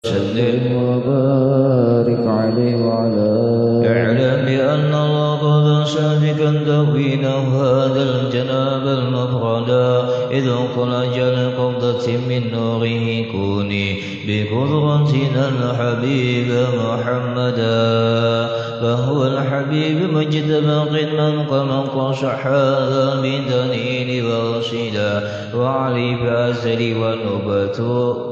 وسلم وبارك عليه وعلى اعلم بأن الله قد سابقا تكوينه هذا الجناب المفردا إذ قل جل قبضة من نوره كوني بقدرتنا الحبيب محمدا فهو الحبيب مجتبى من قمق هذا من دليل ورشدا وعلي فأزل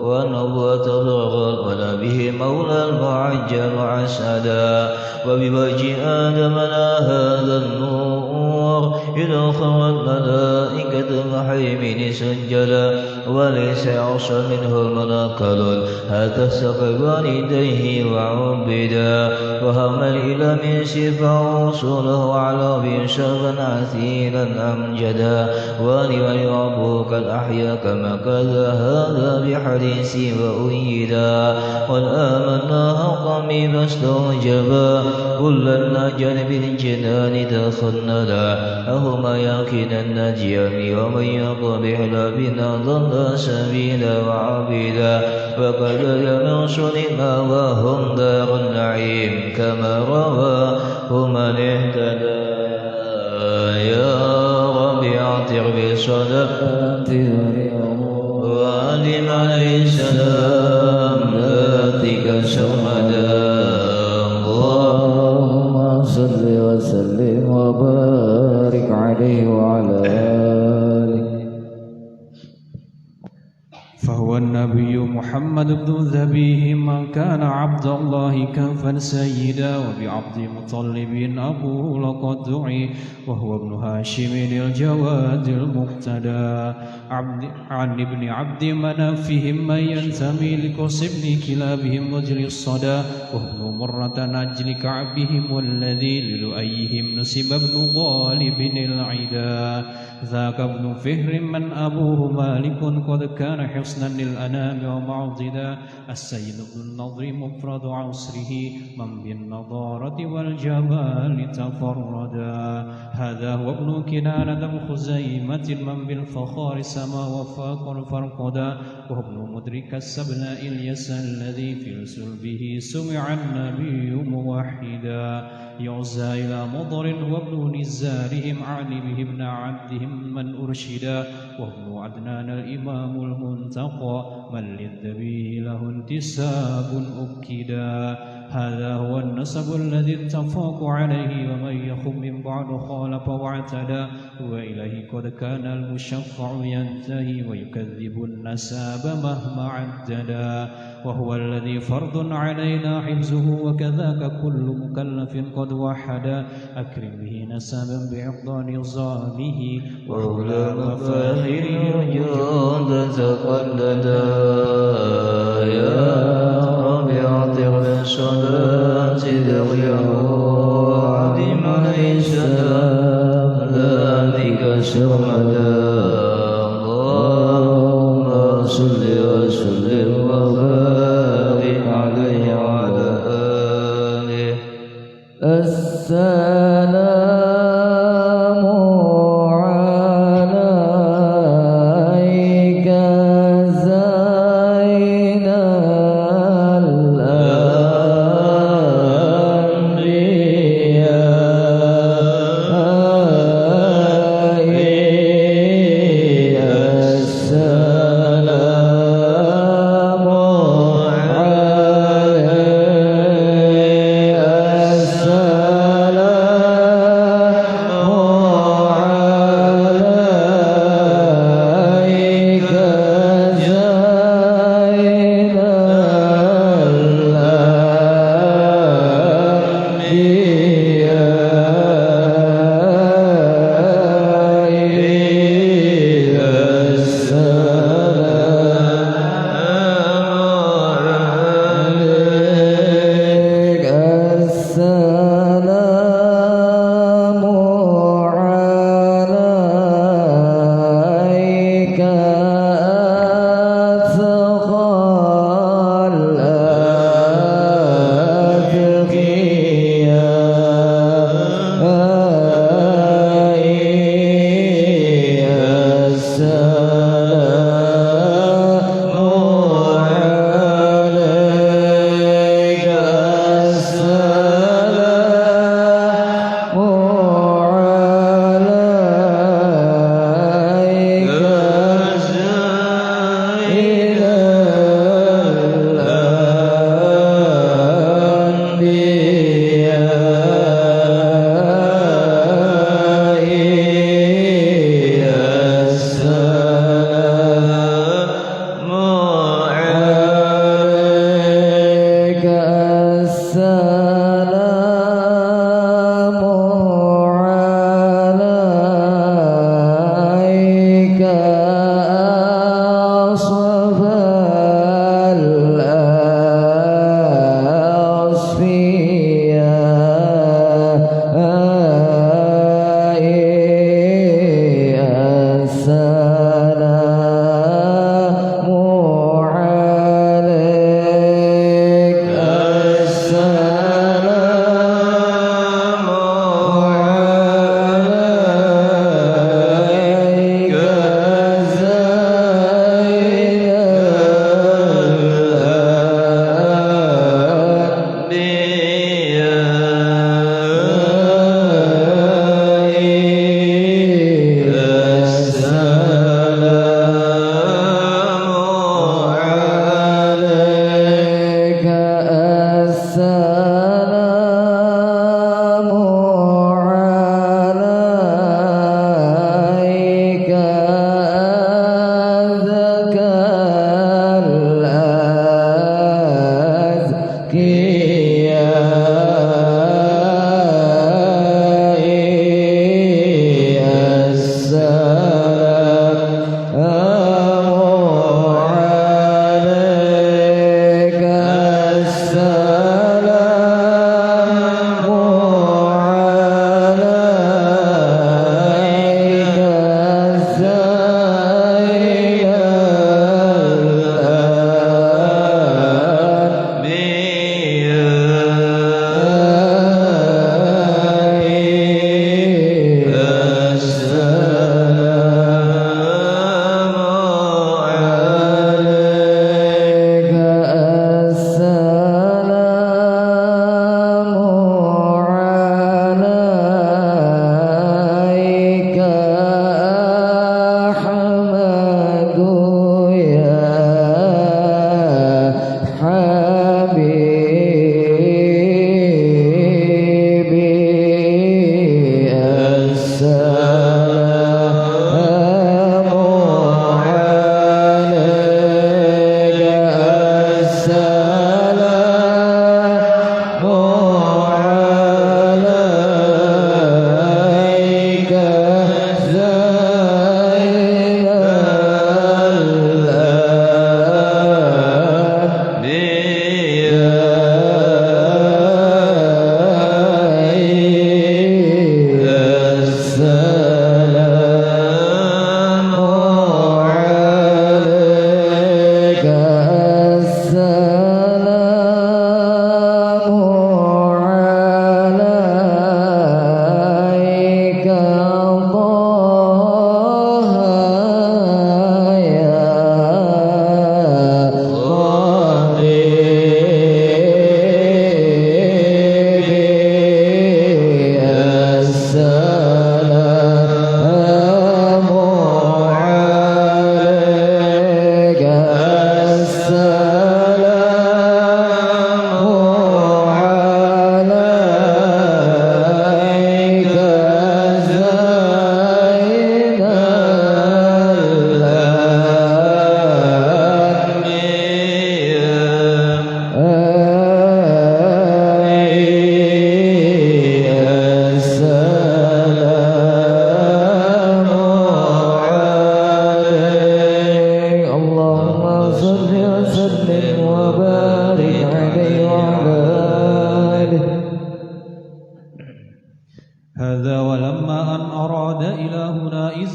ونبوة برغل ولا به مولى المعجل عسدا وبوجه آدم لا هذا النور إذا خرى الملائكة محيمن سجلا وليس يعصى منه المناكل هذا سقى والديه وعبدا وهم إلى من سفا وصوله على بشرا عثيرا أمجدا ولمن ربك الأحيا كما كذا هذا بحديثي وأيدا قد آمنا قومي فاستوجبا كل النجل بالجنان دخلنا أهما يقين النجيان ومن يقبح لبنا ضل سبيلا وعبدا وقد يمرسل ما وهم دار النعيم كما رواه من اهتدى يا رب اعتق بصدقات وآدم عليه السلام ذاتك سرمدا اللهم صل وسلم وبارك عليه وعلى آله. فهو النبي محمد بن ذبيه من كان عبد الله كفا سيدا وبعبد مطلب أبوه لقد دعي وهو ابن هاشم الجواد المقتدى عن ابن عبد منافهم من ينتمي لقص ابن كلابهم وجل الصدى وابن مرة نجل كعبهم والذي للؤيهم نسب ابن غالب العدا ذاك ابن فهر من أبوه مالك قد كان حصنا للأنام ومعضدا السيد ابن النضر مفرد عصره من بالنضارة والجمال تفردا هذا هو ابن كنانة ذو خزيمة من بالفخار سما وفاق فرقدا وابن مدرك السبناء اليس الذي في سلبه سمع النبي موحدا يعزى إلى مضر وابن نزارهم علمه ابن عبدهم من أرشدا وابن عدنان الإمام المنتقى من للذبيه له انتساب أكدا هذا هو النسب الذي اتفق عليه ومن يخم من بعد خالف واعتدى وإليه قد كان المشفع ينتهي ويكذب النساب مهما عددا وهو الذي فرض علينا حفظه وكذاك كل مكلف قد وحدا أكرم به نسبا بعقد نظامه وأولى مفاخره وجود تقلدا يا رب أعطر بالصلاة ذريه عظيم عليه السلام ذلك سرمدا اللهم صل وسلم وبارك عليه وعلى آله. السلام عليك زين الأنبياء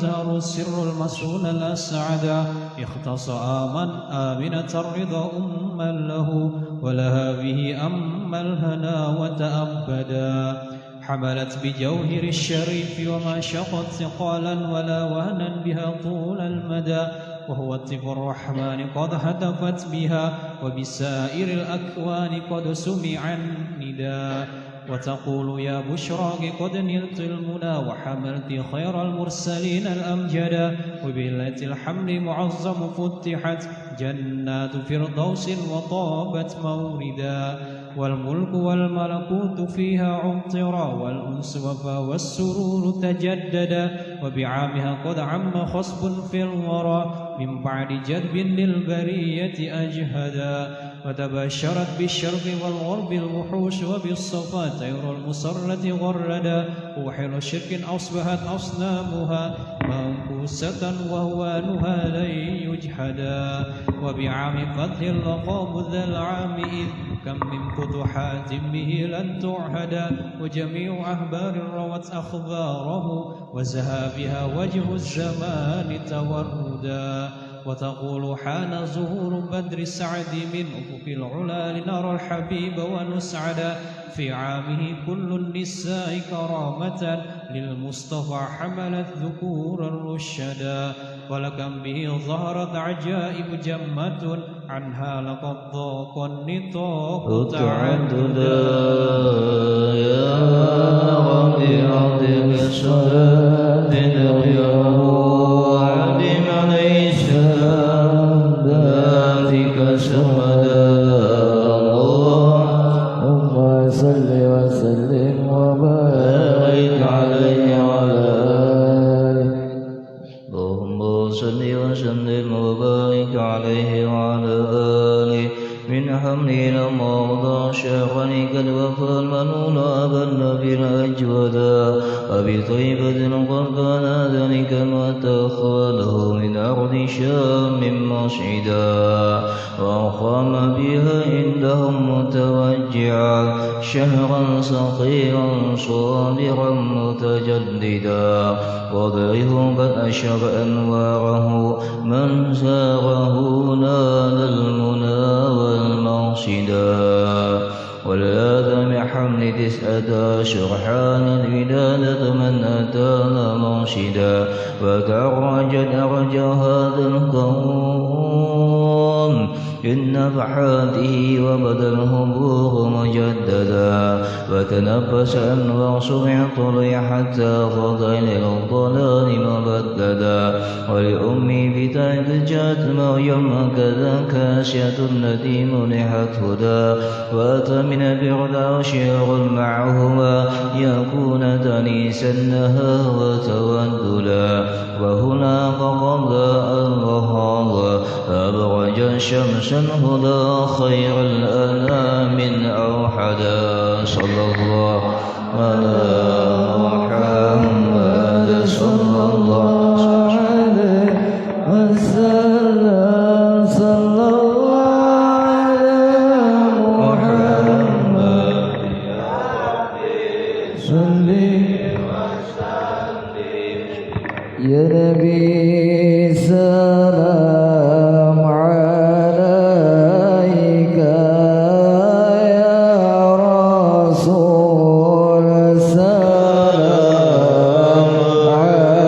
يزهر السر المسؤول الأسعدا اختص آمنة الرضا أما له ولها به أما الهنا وتأبدا حملت بجوهر الشريف وما شقت ثقالا ولا وهنا بها طول المدى وهو الطف الرحمن قد هتفت بها وبسائر الأكوان قد سمع النداء وتقول يا بشراك قد نلت المنى وحملت خير المرسلين الأمجدا وبليلة الحمل معظم فتحت جنات فردوس وطابت موردا والملك والملكوت فيها عطرا والأنس وفا والسرور تجددا وبعامها قد عم خصب في الورى من بعد جذب للبرية أجهدا وتبشرت بالشرق والغرب الوحوش وبالصفا طير المسرة غردا وحل الشرك أصبحت أصنامها منكوسة وهوانها لن يجحدا وبعام فتح اللقاب ذا العام إذ كم من فتوحات به لن تعهدا وجميع أخبار روت أخباره وزهى بها وجه الزمان توردا وتقول حان ظهور بدر السعد من أفق العلا لنرى الحبيب ونسعدا في عامه كل النساء كرامة للمصطفى حملت ذكور الرشدا ولكم به ظهرت عجائب جمة عنها لقد ضاق النطاق تعددا يا ربي عظم الصلاة نغيره عدم ليس ذاتك سمدا اللهم صل وسلم وبارك عليه وعلى آله اللهم صل وسلم وبارك عليه وعلى آله من حمله الموضى شاقني قد وفى المنون أبا النبي الأجودا أبي طيبة قد كان ذلك ما تخاله من أرض شام مصعدا وأقام بها عندهم متوجعا شهرا صغيرا صادرا متجددا وضعه قد أشر أنواره من زاره نال المنى والمرشدا والآدم حمل 19 حانت ولادة من أتانا مرشدا وتعرجت أرجى هذا الكون إن نفحاته وبدا الهبور مجددا وتنفس أنوار سمع طلع حتى فضى إلى الضلال مبددا ولأمي بتعب جاءت مريم كذا كاسية التي منحت هدى وأتى من بعد شهر معهما يكون تنيسا لها وتوددا وهناك قبل أن ظهر أبرج الشمس هدى خير الأنام من أوحدا صلى الله على محمد صلى الله عليه وسلم صلى الله على محمد صل يا نبي سلام عليك يا رسول سلام عليك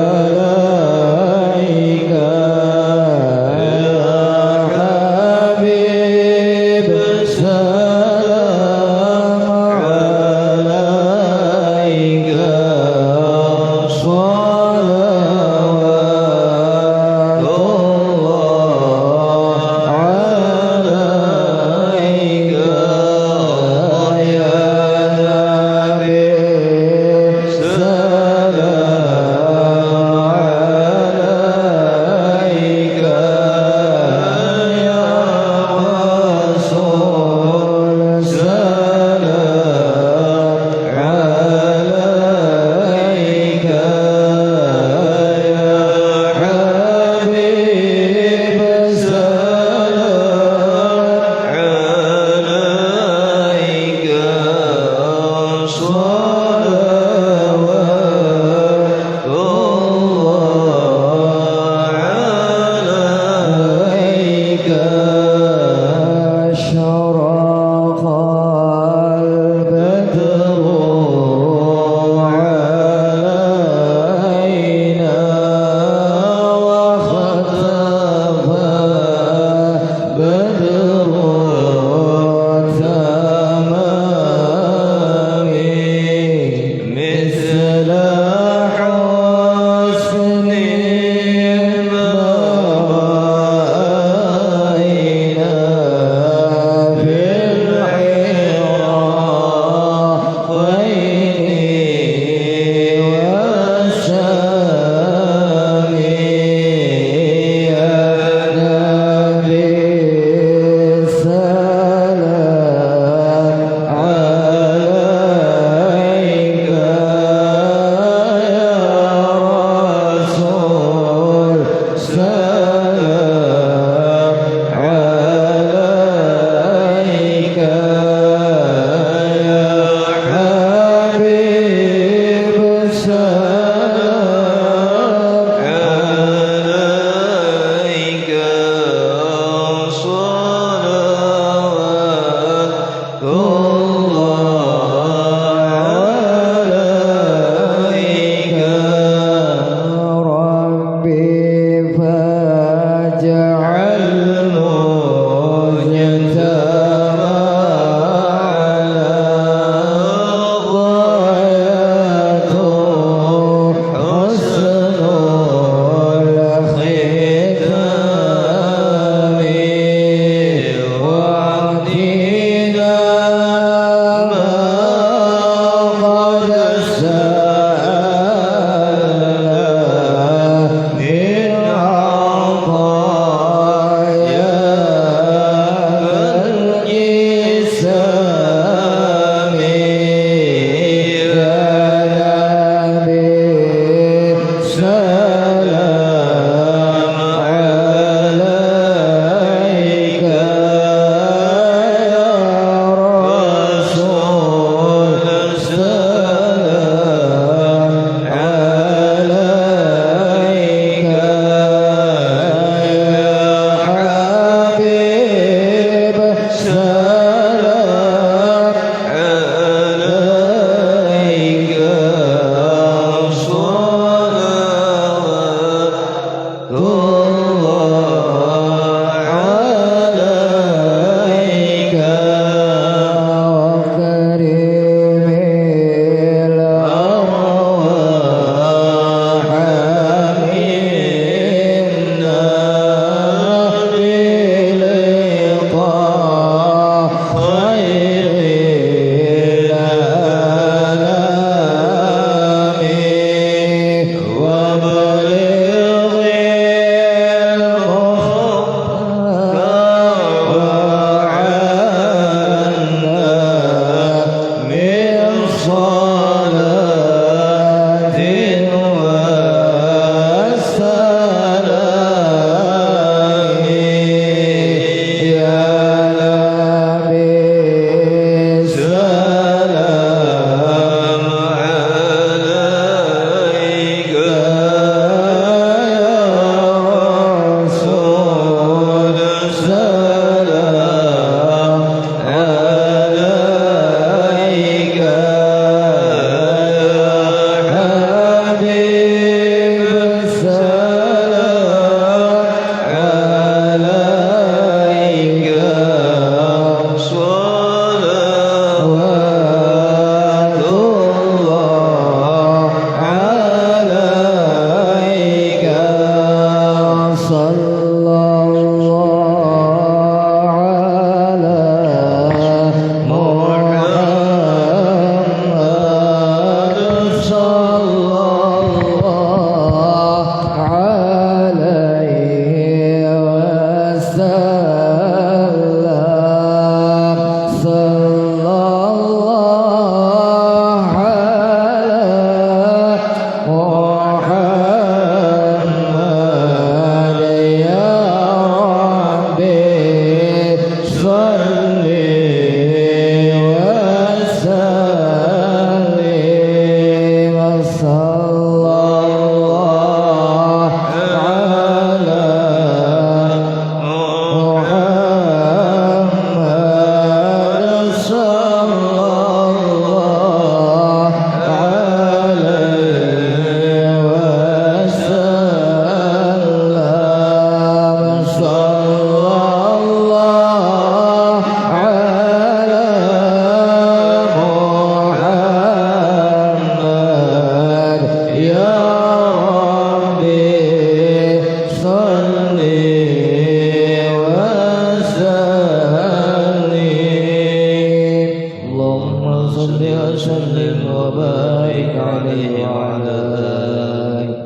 وبارك عليه وعلى آله.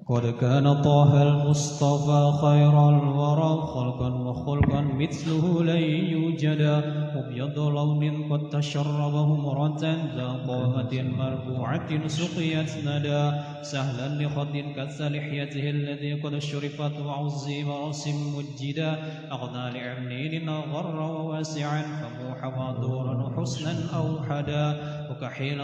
قد كان طه المصطفى خير الورى خلقا وخلقا مثله لن يوجدا أبيض لون قد تشربه مرة ذا طامة مربوعة سقيت ندى سهلا لخد كث لحيته الذي قد شرفت وعظم راس مجدا أغنى لعملين غر وواسعا فموح ودورا وحسنا أوحدا وكحيل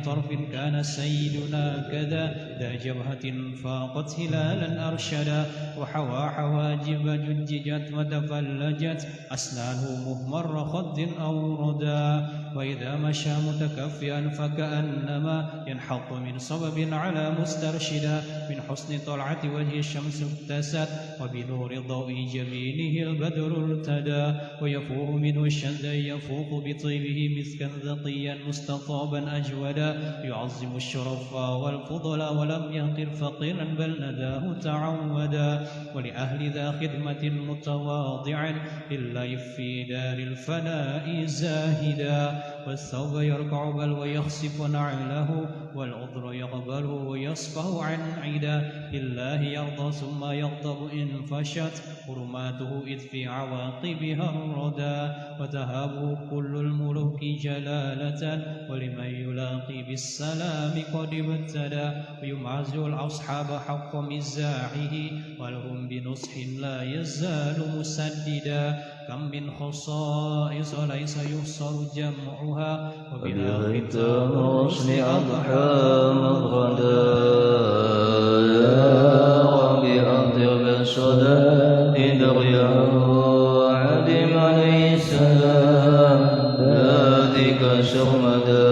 طرف كان سيدنا كذا ذا جبهة فاقت هلالا أرشدا وحوى حواجب جججت وتفلجت أسنانه مهمر خد أوردا وإذا مشى متكفئا فكأنما ينحط من صبب على مسترشدا من حسن طلعة وجه الشمس ابتست وبنور ضوء جبينه البدر ارتدى ويفوح منه الشذا يفوق بطيبه مسكا ذقيا مستطابا أجودا يعظم الشرفاء والفضلا ولم ينقر فقيرا بل نداه تعودا ولأهل ذا خدمة متواضعا لله في دار الفناء زاهدا والثوب يركع بل ويخسف نعله والعذر يقبله ويصفه عن عدا لله يرضى ثم يغضب إن فشت حرماته إذ في عواقبها الردى وتهابه كل الملوك جلالة ولمن يلاقي بالسلام قد ابتدى ويمعزل الأصحاب حق مزاحه ولهم بنصح لا يزال مسددا كم من خصائص ليس يحصر جمعها وبذلك الرسل أضحى مغردا يا رب أطيب الصدى لدرياه عدم عليه السلام ذاتك سرمدا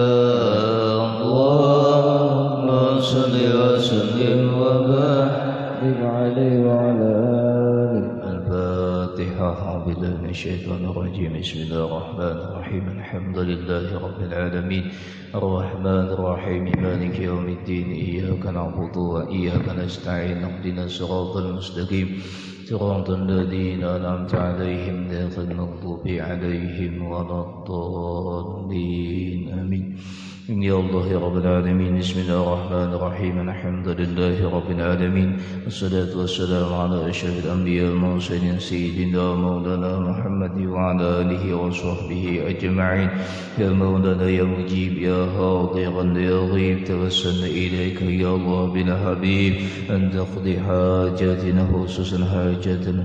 اللهم صل وسلم وبارك عليه وعلى آله. الفاتحة. أعوذ بالله من الشيطان الرجيم. بسم الله الرحمن الرحيم. الحمد لله رب العالمين الرحمن الرحيم مالك يوم الدين إياك نعبد وإياك نستعين اهدنا الصراط المستقيم صراط الذين أنعمت عليهم غير المغضوب عليهم ولا الضالين آمين. يا الله يا رب العالمين. بسم الله الرحمن الرحيم. الحمد لله رب العالمين والصلاة والسلام على أشرف الأنبياء والمرسلين سيدنا مولانا محمد وعلى آله وصحبه أجمعين. يا مولانا يا مجيب يا حاضرا يا غيب توسلنا إليك يا الله بلا حبيب أن تقضي حاجاتنا خصوصا حاجاتنا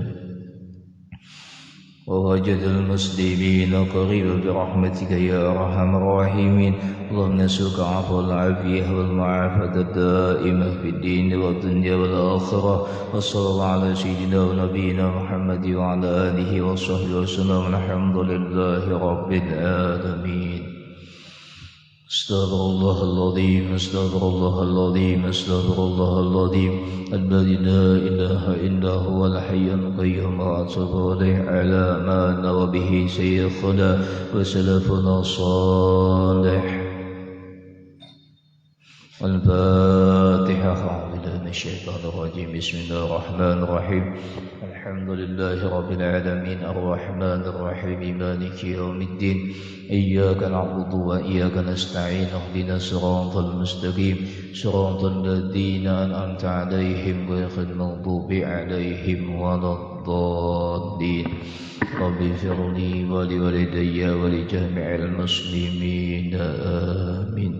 ووجد المسلمين قريبا برحمتك يا أرحم الراحمين. اللهم نسألك عفو العافية والمعافاة الدائمة في الدين والدنيا والآخرة. وصلى الله على سيدنا ونبينا محمد وعلى آله وصحبه وسلم. الحمد لله رب العالمين. استغفر الله العظيم استغفر الله العظيم استغفر الله العظيم الذي لا إله إلا هو الحي القيوم وأتوب إليه على ما نوى به شيخنا وسلفنا الصالح. الفاتحة. أعوذ بالله من الشيطان الرجيم. بسم الله الرحمن الرحيم. الحمد لله رب العالمين الرحمن الرحيم مالك يوم الدين إياك نعبد وإياك نستعين اهدنا الصراط المستقيم صراط الذين أنعمت عليهم غير المغضوب عليهم ولا الضالين. رب اغفر لي ولوالدي ولجميع المسلمين آمين.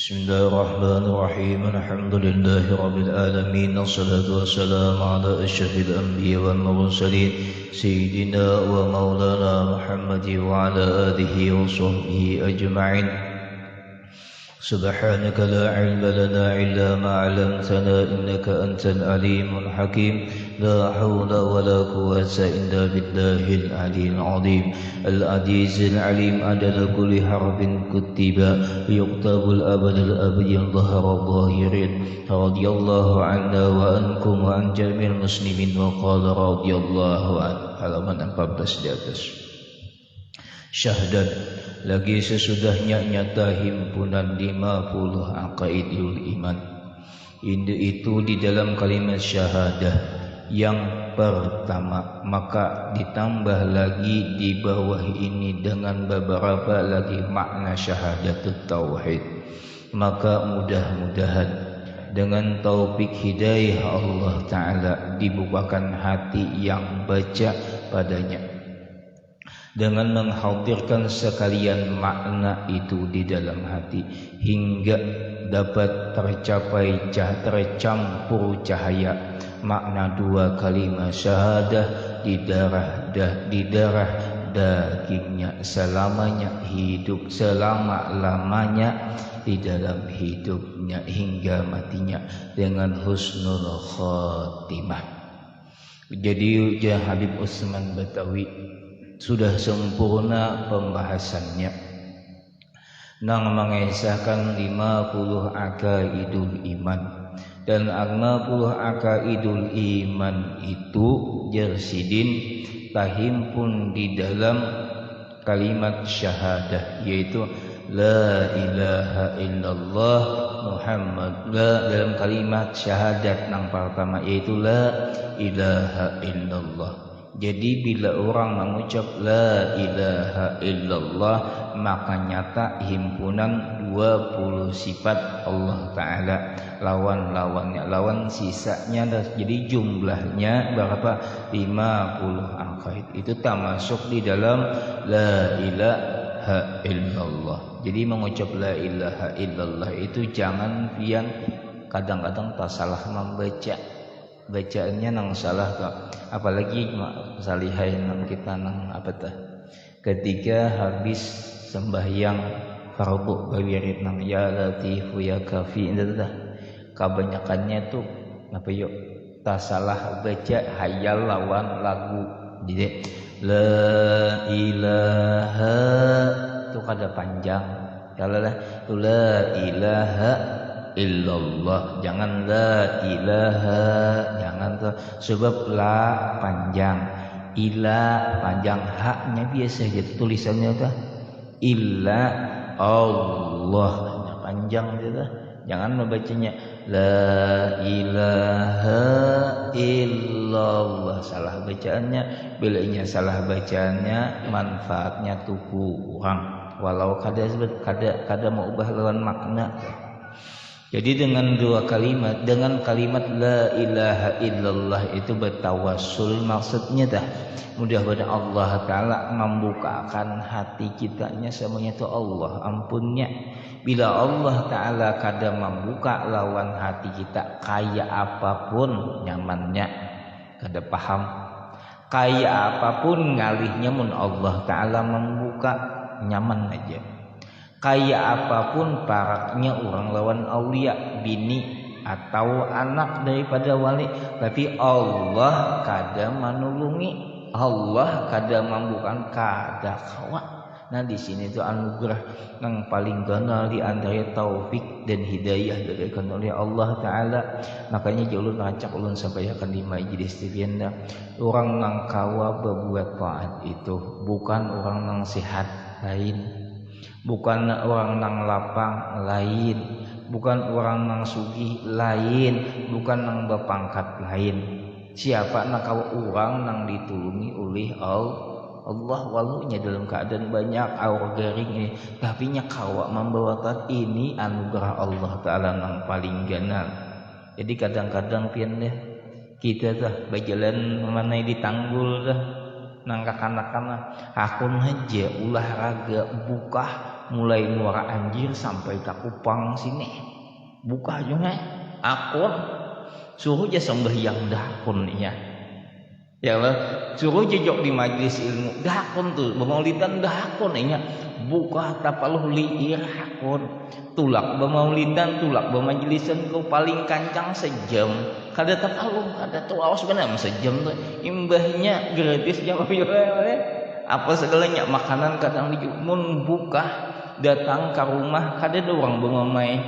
بسم الله الرحمن الرحيم. الحمد لله رب العالمين والصلاة والسلام على أشرف الأنبياء والمرسلين سيدنا ومولانا محمد وعلى آله وصحبه أجمعين. سبحانك لا علم لنا إلا ما علمتنا إنك أنت العليم الحكيم. لا حول ولا قوة إلا بالله العلي العظيم العزيز العليم عدد كل حرف كتب يكتب الأبد الأبدي ظهر الظاهرين. رضي الله عنا وعنكم وعن جميع المسلمين. وقال رضي الله عنه. halaman 14 di atas. Syahdan lagi sesudahnya nyata himpunan 50 aqaidul iman. Itu di dalam kalimat syahadah yang pertama, maka ditambah lagi di bawah ini dengan beberapa lagi makna syahadatut tauhid. Maka mudah-mudahan dengan taufik hidayah Allah Ta'ala dibukakan hati yang baca padanya dengan menghadirkan sekalian makna itu di dalam hati hingga dapat tercampur cahaya makna dua kalimat syahadah di darah dagingnya selamanya hidup selama-lamanya di dalam hidupnya hingga matinya dengan husnul khatimah. Jadi ujar Habib Utsman Batawi sudah sempurna pembahasannya nang mengesahkan 50 aqaidul iman. Dan 50 aqaidul iman itu jersidin tahimpun di dalam kalimat syahadah, yaitu la ilaha illallah Muhammad, dalam kalimat syahadat nang pertama yaitu la ilaha illallah. Jadi bila orang mengucap la ilaha illallah maka nyata himpunan 20 sifat Allah Ta'ala, lawan-lawannya, lawan sisanya. Jadi jumlahnya berapa? 50 aqaid. Itu termasuk di dalam la ilaha illallah. Jadi mengucap la ilaha illallah itu jangan yang kadang-kadang tak salah membaca, bacaannya nang salah tak. Apalagi salihai nang kita nang apa tah ketika habis sembahyang fardu bawirid nang ya latifu ya kafi itu tah kebanyakannya tuh apa yuk tak salah baca hayal lawan lagu. Jadi la ilaha itu kada panjang kalau lah la ilaha illallah, jangan la ilaha, jangan tuh sebab la panjang, ila panjang, haknya biasa gitu tulisannya tuh illa Allah panjang gitu. Jangan membacanya la ilaha illallah, salah bacaannya. Bilanya salah bacaannya manfaatnya tuh kurang, walau kada mau ubah lawan makna. Jadi dengan dua kalimat, dengan kalimat la ilaha illallah itu bertawassul, maksudnya dah mudah-mudahan Allah Ta'ala membukakan hati kitanya semuanya itu Allah ampunnya. Bila Allah Ta'ala kada membuka lawan hati kita kaya apapun nyamannya, kada paham kaya apapun ngalihnya, mun Allah Ta'ala membuka nyaman aja. Kaya apapun paraknya orang lawan aulia, bini atau anak daripada wali, tapi Allah kada manulungi, Allah kada mambukan, kada kawa. Nah di sini itu anugerah yang paling gana di antara taufik dan hidayah diberikan oleh Allah Ta'ala. Makanya ulun ngacak ulun sampai akan di majlis tivienda, orang nang kawa berbuat taat itu bukan orang nang sehat lain, bukan orang nang lapang lain, bukan orang nang sugih lain, bukan nang berpangkat lain. Siapa nak kawa orang nang ditulungi oleh Allah, walunya dalam keadaan banyak aur garing ini, tapi nya kawa membawa tat ini anugerah Allah Ta'ala nang paling ganal. Jadi kadang-kadang pian deh kita dah berjalan mana di tanggul dah nang kanak-kanak akun aja olahraga buka mulai Muara Anjir sampai ke Kupang sini buka juga akun suruh aja sembahyang dahkun ya lah suruh jejok di majlis ilmu dahkun tuh bemaulidan dahkun ya buka tapaluh liir hakun tulak bemaulidan tulak bemajlisan kau paling kancang sejam kada tapaluh kada tuh awas benar sejam tuh imbahnya gratis jam apa segalanya makanan kadang mun buka datang ke rumah kada ada orang bemamai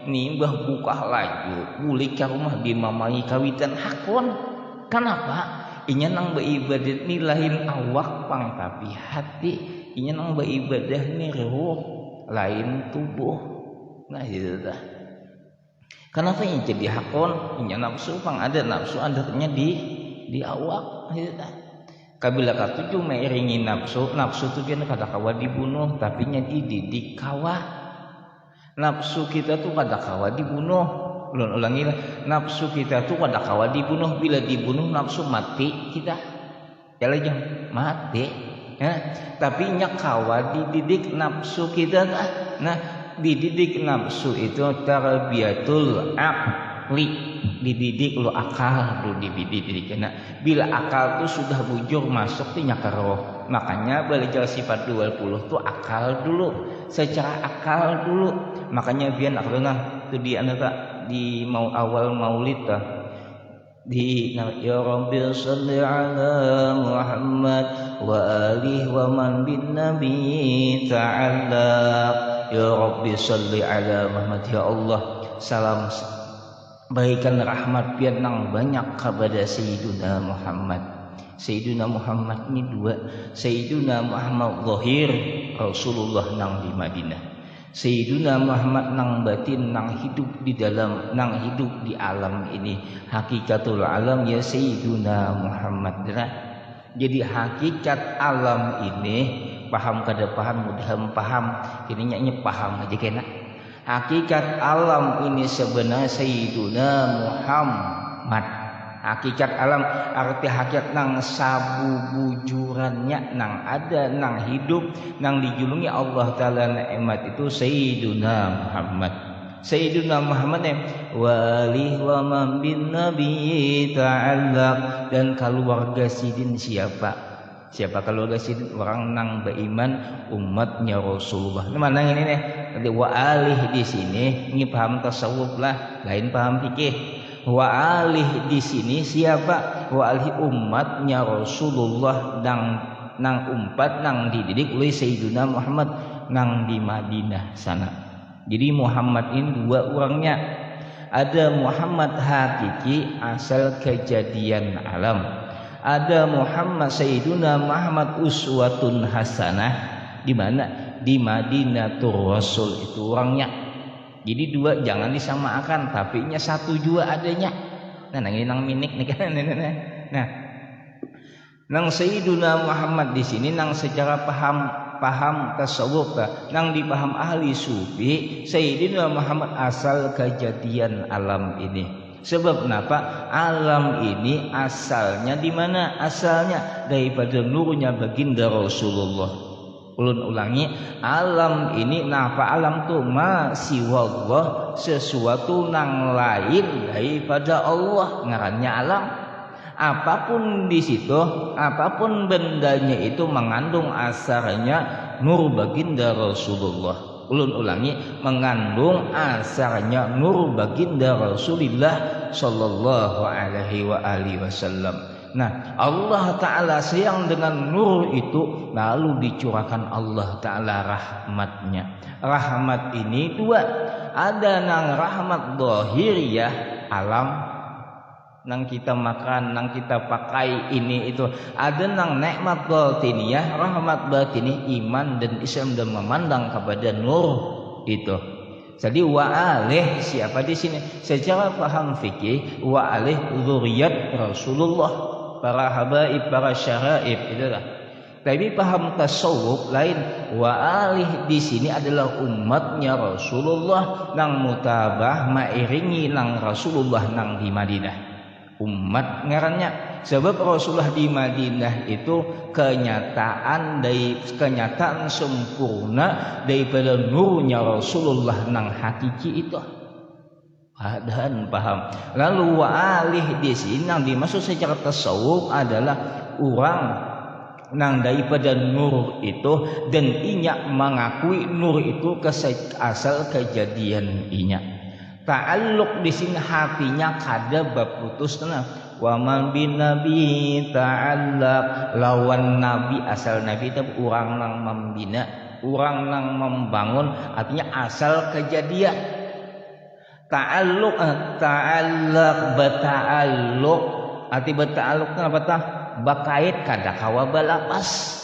nih mbah buka laju buli ke rumah di mamai kawitan hakun. Kenapa? Inya nang beribadat ni lain awak pang tapi hati inya nang beribadah nih ruh lain tubuh. Nah gitu dah. Kenapa ini jadi hakon? Inya nafsu pang ada nafsu adanya di awak gitu dah. Kabila katuju meiringi nafsu tu dia kada kawa dibunuh tapi nya dididik kawa. Nafsu kita tuh kada kawa dibunuh. Ulun ulangi lah, nafsu kita tuh kada kawa dibunuh, bila dibunuh nafsu mati kita. Jalajeng mati. Ya, tapi nya kawa dididik nafsu kita. Nah, dididik nafsu itu tarbiyatul aqli, dididik lo akal lo dididik. Nah, bila akal tuh sudah bujur masuk tuh nya ke roh. Makanya belajar sifat 20 tuh akal dulu, secara akal dulu. Makanya biar akhirnya tuh di anak di mau awal maulid di ya Rabbi shalli ala Muhammad wa alihi wa man bin nabi ta'ala. Ya Rabbi shalli ala Muhammad, ya Allah salam berikan rahmat biar nang banyak kepada Sayyiduna Muhammad. Sayyiduna Muhammad ini dua, Sayyiduna Muhammad zahir Rasulullah nang di Madinah, Sayyiduna Muhammad nang batin nang hidup di dalam nang hidup di alam ini, hakikatul alam ya Sayyiduna Muhammad. Jadi hakikat alam ini paham kada paham mudah paham kini nya paham aja kena. Hakikat alam ini sebenarnya Sayyiduna Muhammad. Hakikat alam arti hakikat nang sabu bujurannya nang ada nang hidup nang dijulungi Allah Ta'ala nikmat itu Sayyiduna Muhammad. Sayyiduna Muhammad wali wa man bin nabi ta'ala, dan keluarga sidin siapa keluarga sidin? Orang nang beriman umatnya Rasulullah. Nah, mana ini nih? Wa alih di sini ini paham tasawuf lah, lain paham fikih. Wa alih di sini siapa? Wa alih umatnya Rasulullah nang umpat nang dididik oleh Sayyiduna Muhammad nang di Madinah sana. Jadi Muhammad ini dua orangnya. Ada Muhammad hakiki asal kejadian alam. Ada Muhammad Sayyiduna Muhammad uswatun hasanah. Di mana? Di Madinatul Rasul itu orangnya. Jadi dua jangan disamakan, tapi nya satu jua adanya. Nah, ini nang minik nih kan. Nah, nang Sayyiduna Muhammad di sini nang secara paham tasawuf nang dipaham ahli sufi, Sayyidina Muhammad asal kejadian alam ini. Sebab kenapa? Alam ini asalnya di mana? Asalnya daripada nurnya baginda Rasulullah. Ulun ulangi, alam ini napa alam tuh masiwallah, sesuatu nang lain daripada Allah, ngarannya alam. Apapun di situ, apapun bendanya itu mengandung asarnya nur baginda Rasulullah. Ulun ulangi, mengandung asarnya nur baginda Rasulullah sallallahu alaihi wa alihi wasallam. Nah, Allah Ta'ala sayang dengan nur itu, lalu dicurahkan Allah Ta'ala rahmatnya. Rahmat ini dua, ada nang rahmat zahiriyah alam, nang kita makan, nang kita pakai ini itu. Ada nang nikmat batiniyah, rahmat batini, iman dan Islam dan memandang kepada nur itu. Jadi wa alih siapa di sini? Secara paham fikih wa alih zuriyat Rasulullah, para habaib, para syaraib itulah. Tapi paham tasawuf lain. Wa alih di sini adalah umatnya Rasulullah nang mutabah mairingi nang Rasulullah nang di Madinah. Umat ngarannya sebab Rasulullah di Madinah itu kenyataan sempurna daripada nurnya Rasulullah nang hakiki itu. Dan paham. Lalu wa alih di sini yang dimaksud secara tasawuf adalah orang nang daripada nur itu dan inya mengakui nur itu asal kejadian inya. Ta'alluq di sini hatinya kada berputus tenang. Wa man bin nabi ta'allaq, lawan nabi asal nabi itu orang nang membina, orang nang membangun, artinya asal kejadian. Ta'alluq bata'alluq arti bata'alluq kenapa tah bakait kada kawa balapas.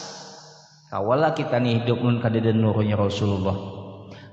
Kawalah kita nih hidup mun kadada nurnya Rasulullah.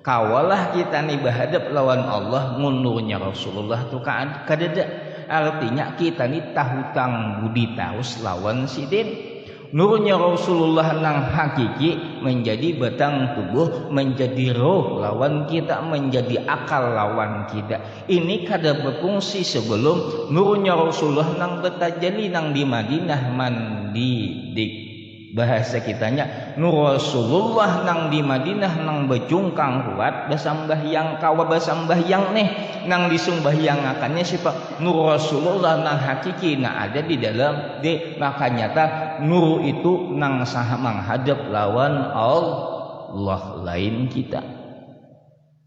Kawalah kita nih berhadap lawan Allah mun nurnya Rasulullah tuh kadada. Artinya kita nih tahutang budi taus lawan sidin. Nurnya Rasulullah nang hakiki menjadi batang tubuh, menjadi roh lawan kita, menjadi akal lawan kita. Ini kada berfungsi sebelum nurnya Rasulullah nang betajali nang di Madinah mandidik. Bahasa kitanya nur Rasulullah nang di Madinah nang bejungkang kuat basambahyang kawa basambahyang nih nang disumbahyang-akannya siapa nur Rasulullah nang hakiki nah ada di dalam di makanya ta nur itu nang saha menghadap lawan Allah lain kita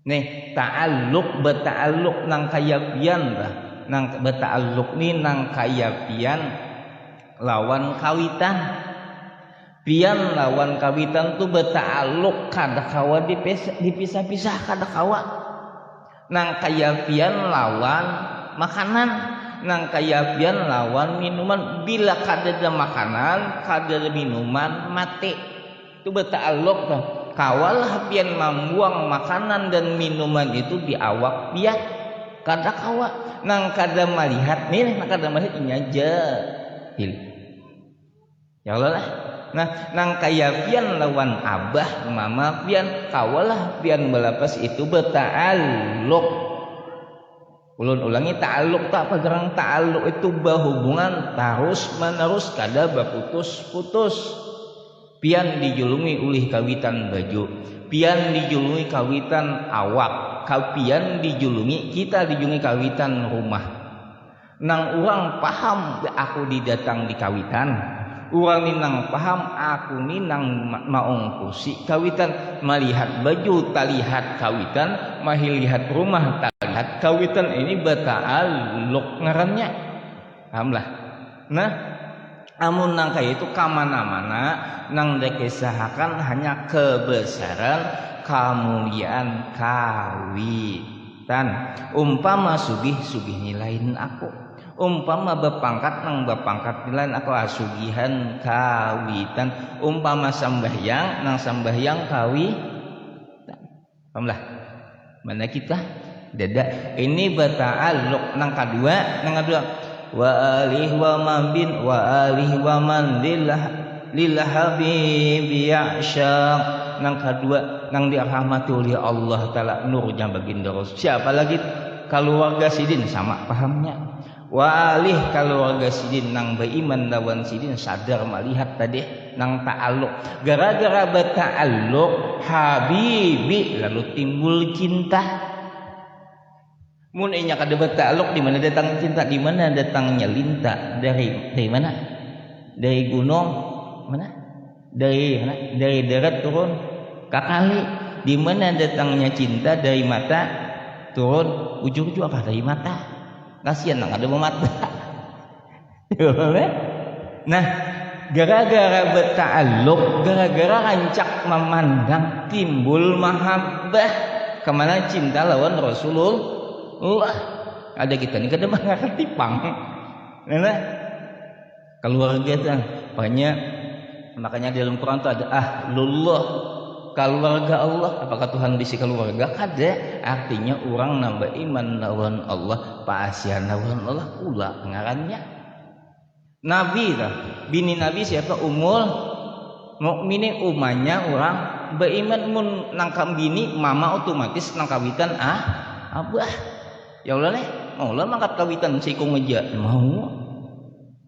nih ta'alluq beta'alluq nang kayapian lah nang beta'alluq nih nang kayapian lawan kawitan. Pian lawan kawitan tu beta'alluq kada kawa dipisah-pisah kada kawa. Nang kaya pian lawan makanan, nang kaya pian lawan minuman. Bila kada ada makanan, kada ada minuman mati. Tu beta'alluq tu. Kawalah pian membuang makanan dan minuman itu di awak pian. Kada kawa. Nang kada melihat nih, nang kada melihat ini aja. Ya Allah lah. Nah, nang kaya pian lawan abah mama pian kawalah pian melapas itu beta'alluq. Ulun ulangi ta'alluq tak apa gerang ta'alluq itu berhubungan terus menerus kada berputus-putus. Pian dijulungi ulih kawitan baju, pian dijulungi kawitan awak, pian dijulungi kita dijulungi kawitan rumah. Nang urang paham aku didatang di kawitan. Urang ninang paham aku ninang maongkusi kawitan melihat baju talihat kawitan mahilihat rumah talihat kawitan ini beta'alluq ngarannya alhamdulillah. Nah amun nang kaya itu kamana-mana nang dekesahakan hanya kebesaran kemuliaan kawitan umpama sugih nilain aku umpama bepangkat nang bepangkat nilain aku asugihan kawitan umpama sambahyang nang sambahyang alhamdulillah mana kita dada ini beta'alluq nang kedua wa alih wa man bin wa alih wa man lillah habibi ya'syaq nang kedua nang dirahmati oleh Allah taala nurnya baginda Rasul. Siapa lagi keluarga sidin sama pahamnya. Wa alih keluarga sidin nang beriman lawan sidin sadar melihat tadi nang ta'alluq. Gara-gara beta'alluq habibi lalu timbul cinta. Mun inya kada beta'alluq di mana datang cinta, di mana datangnya lintah dari mana? Dari gunung mana? Dari mana? Dari darat turun ke kali. Di mana datangnya cinta dari mata turun ujung-ujung apa dari mata? Kasihan nang ada mata. Nah, gara-gara beta'alluq, gara-gara rancak memandang timbul mahabbah. Kemana cinta lawan Rasulullah. Ada kita nih kada mengerti pang. Nah, keluarga itu banyak. Makanya di dalam Quran itu ada ahlullah. Keluarga Allah, apakah Tuhan bisi keluarga? Kada, artinya orang nambah iman lawan Allah, paasian lawan Allah pula ngarannya. Nabi dah, bini Nabi siapa? Ummul mukminin umanya orang beriman mun nangkam bini mama otomatis nang kawitan abah. Ya Allah leh, Allah mangkat kawitan si kong ngeja mau.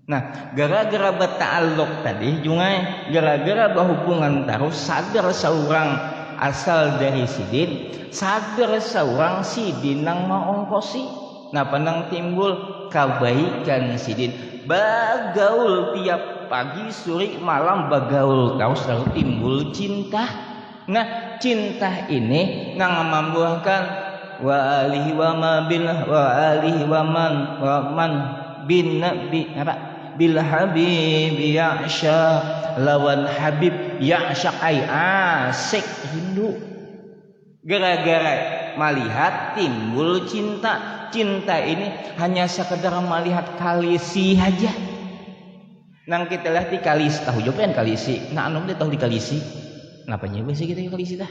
Nah, gara-gara beta'alluq tadi jungai gara-gara berhubungan terus sadar seorang asal dari sidin, sadar seorang sidin nang maongkosi. Nah, pandang timbul kebaikan sidin. Bagaul tiap pagi, sore, malam bagaul terus lalu timbul cinta. Nah, cinta ini nang membuahkan wa alihi wa ma bil wa alihi wa man bin nabi bil habib ya'syaq lawan habib ya'syaq ay asik rindu. Gara-gara melihat timbul cinta. Cinta ini hanya sekedar melihat kalisi saja. Nang kita lihat di kalisi tahu juga kan kalisi. Nah anu dia tahu di kalisi. Kenapa nyoba sih kita di kalisi tah?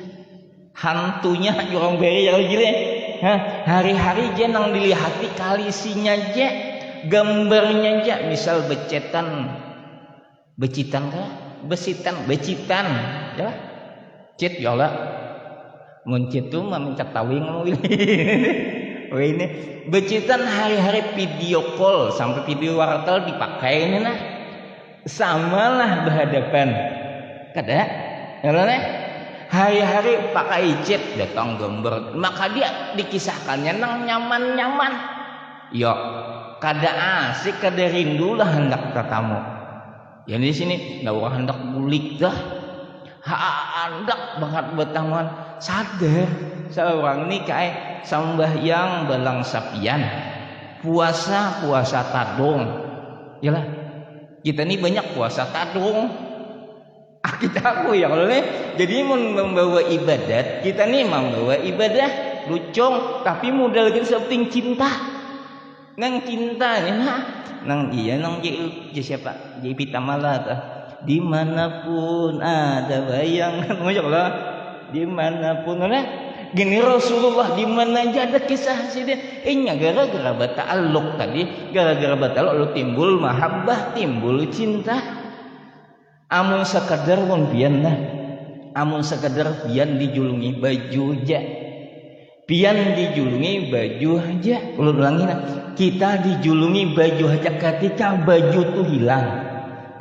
Hantunya orang beri yang gile. Hari-hari je nang dilihat di kalisinya je, gambarnya je, misal becitan kah? Becitan, ya. Cet ya lah. Mun cet tu mah mencet tawing mau ini. Becitan hari-hari video call sampai video wartel dipakai ini nah. Samalah berhadapan. Kada? Ya lah hari-hari pakai jet datang gambar, maka dia dikisahkannya nang nyaman-nyaman. Yo, kada asik, kada rindu lah hendak tatamu. Yang di sini nggak orang hendak bulik dah, hendak banget bertangan sadar. Seorang ini kayak sambahyang balang sapian, puasa tadung, yalah. Kita ini banyak puasa tadung. Kita aku ya kalau nih jadi membawa ibadat, kita nih membawa ibadah lucung tapi modal kita seperti cinta nang cinta nih nang siapa jadi pitamala dimanapun ada bayangan Allah dimanapun gini Rasulullah di mana aja ada kisah sih dia gara-gara bata'alluq tadi gara-gara bata'alluq timbul mahabbah timbul cinta. Amun sekadar pian lah, amun sekadar pian dijulungi baju aja, pian dijulungi baju aja. Ulangi nah, kita dijulungi baju aja ketika baju tuh hilang,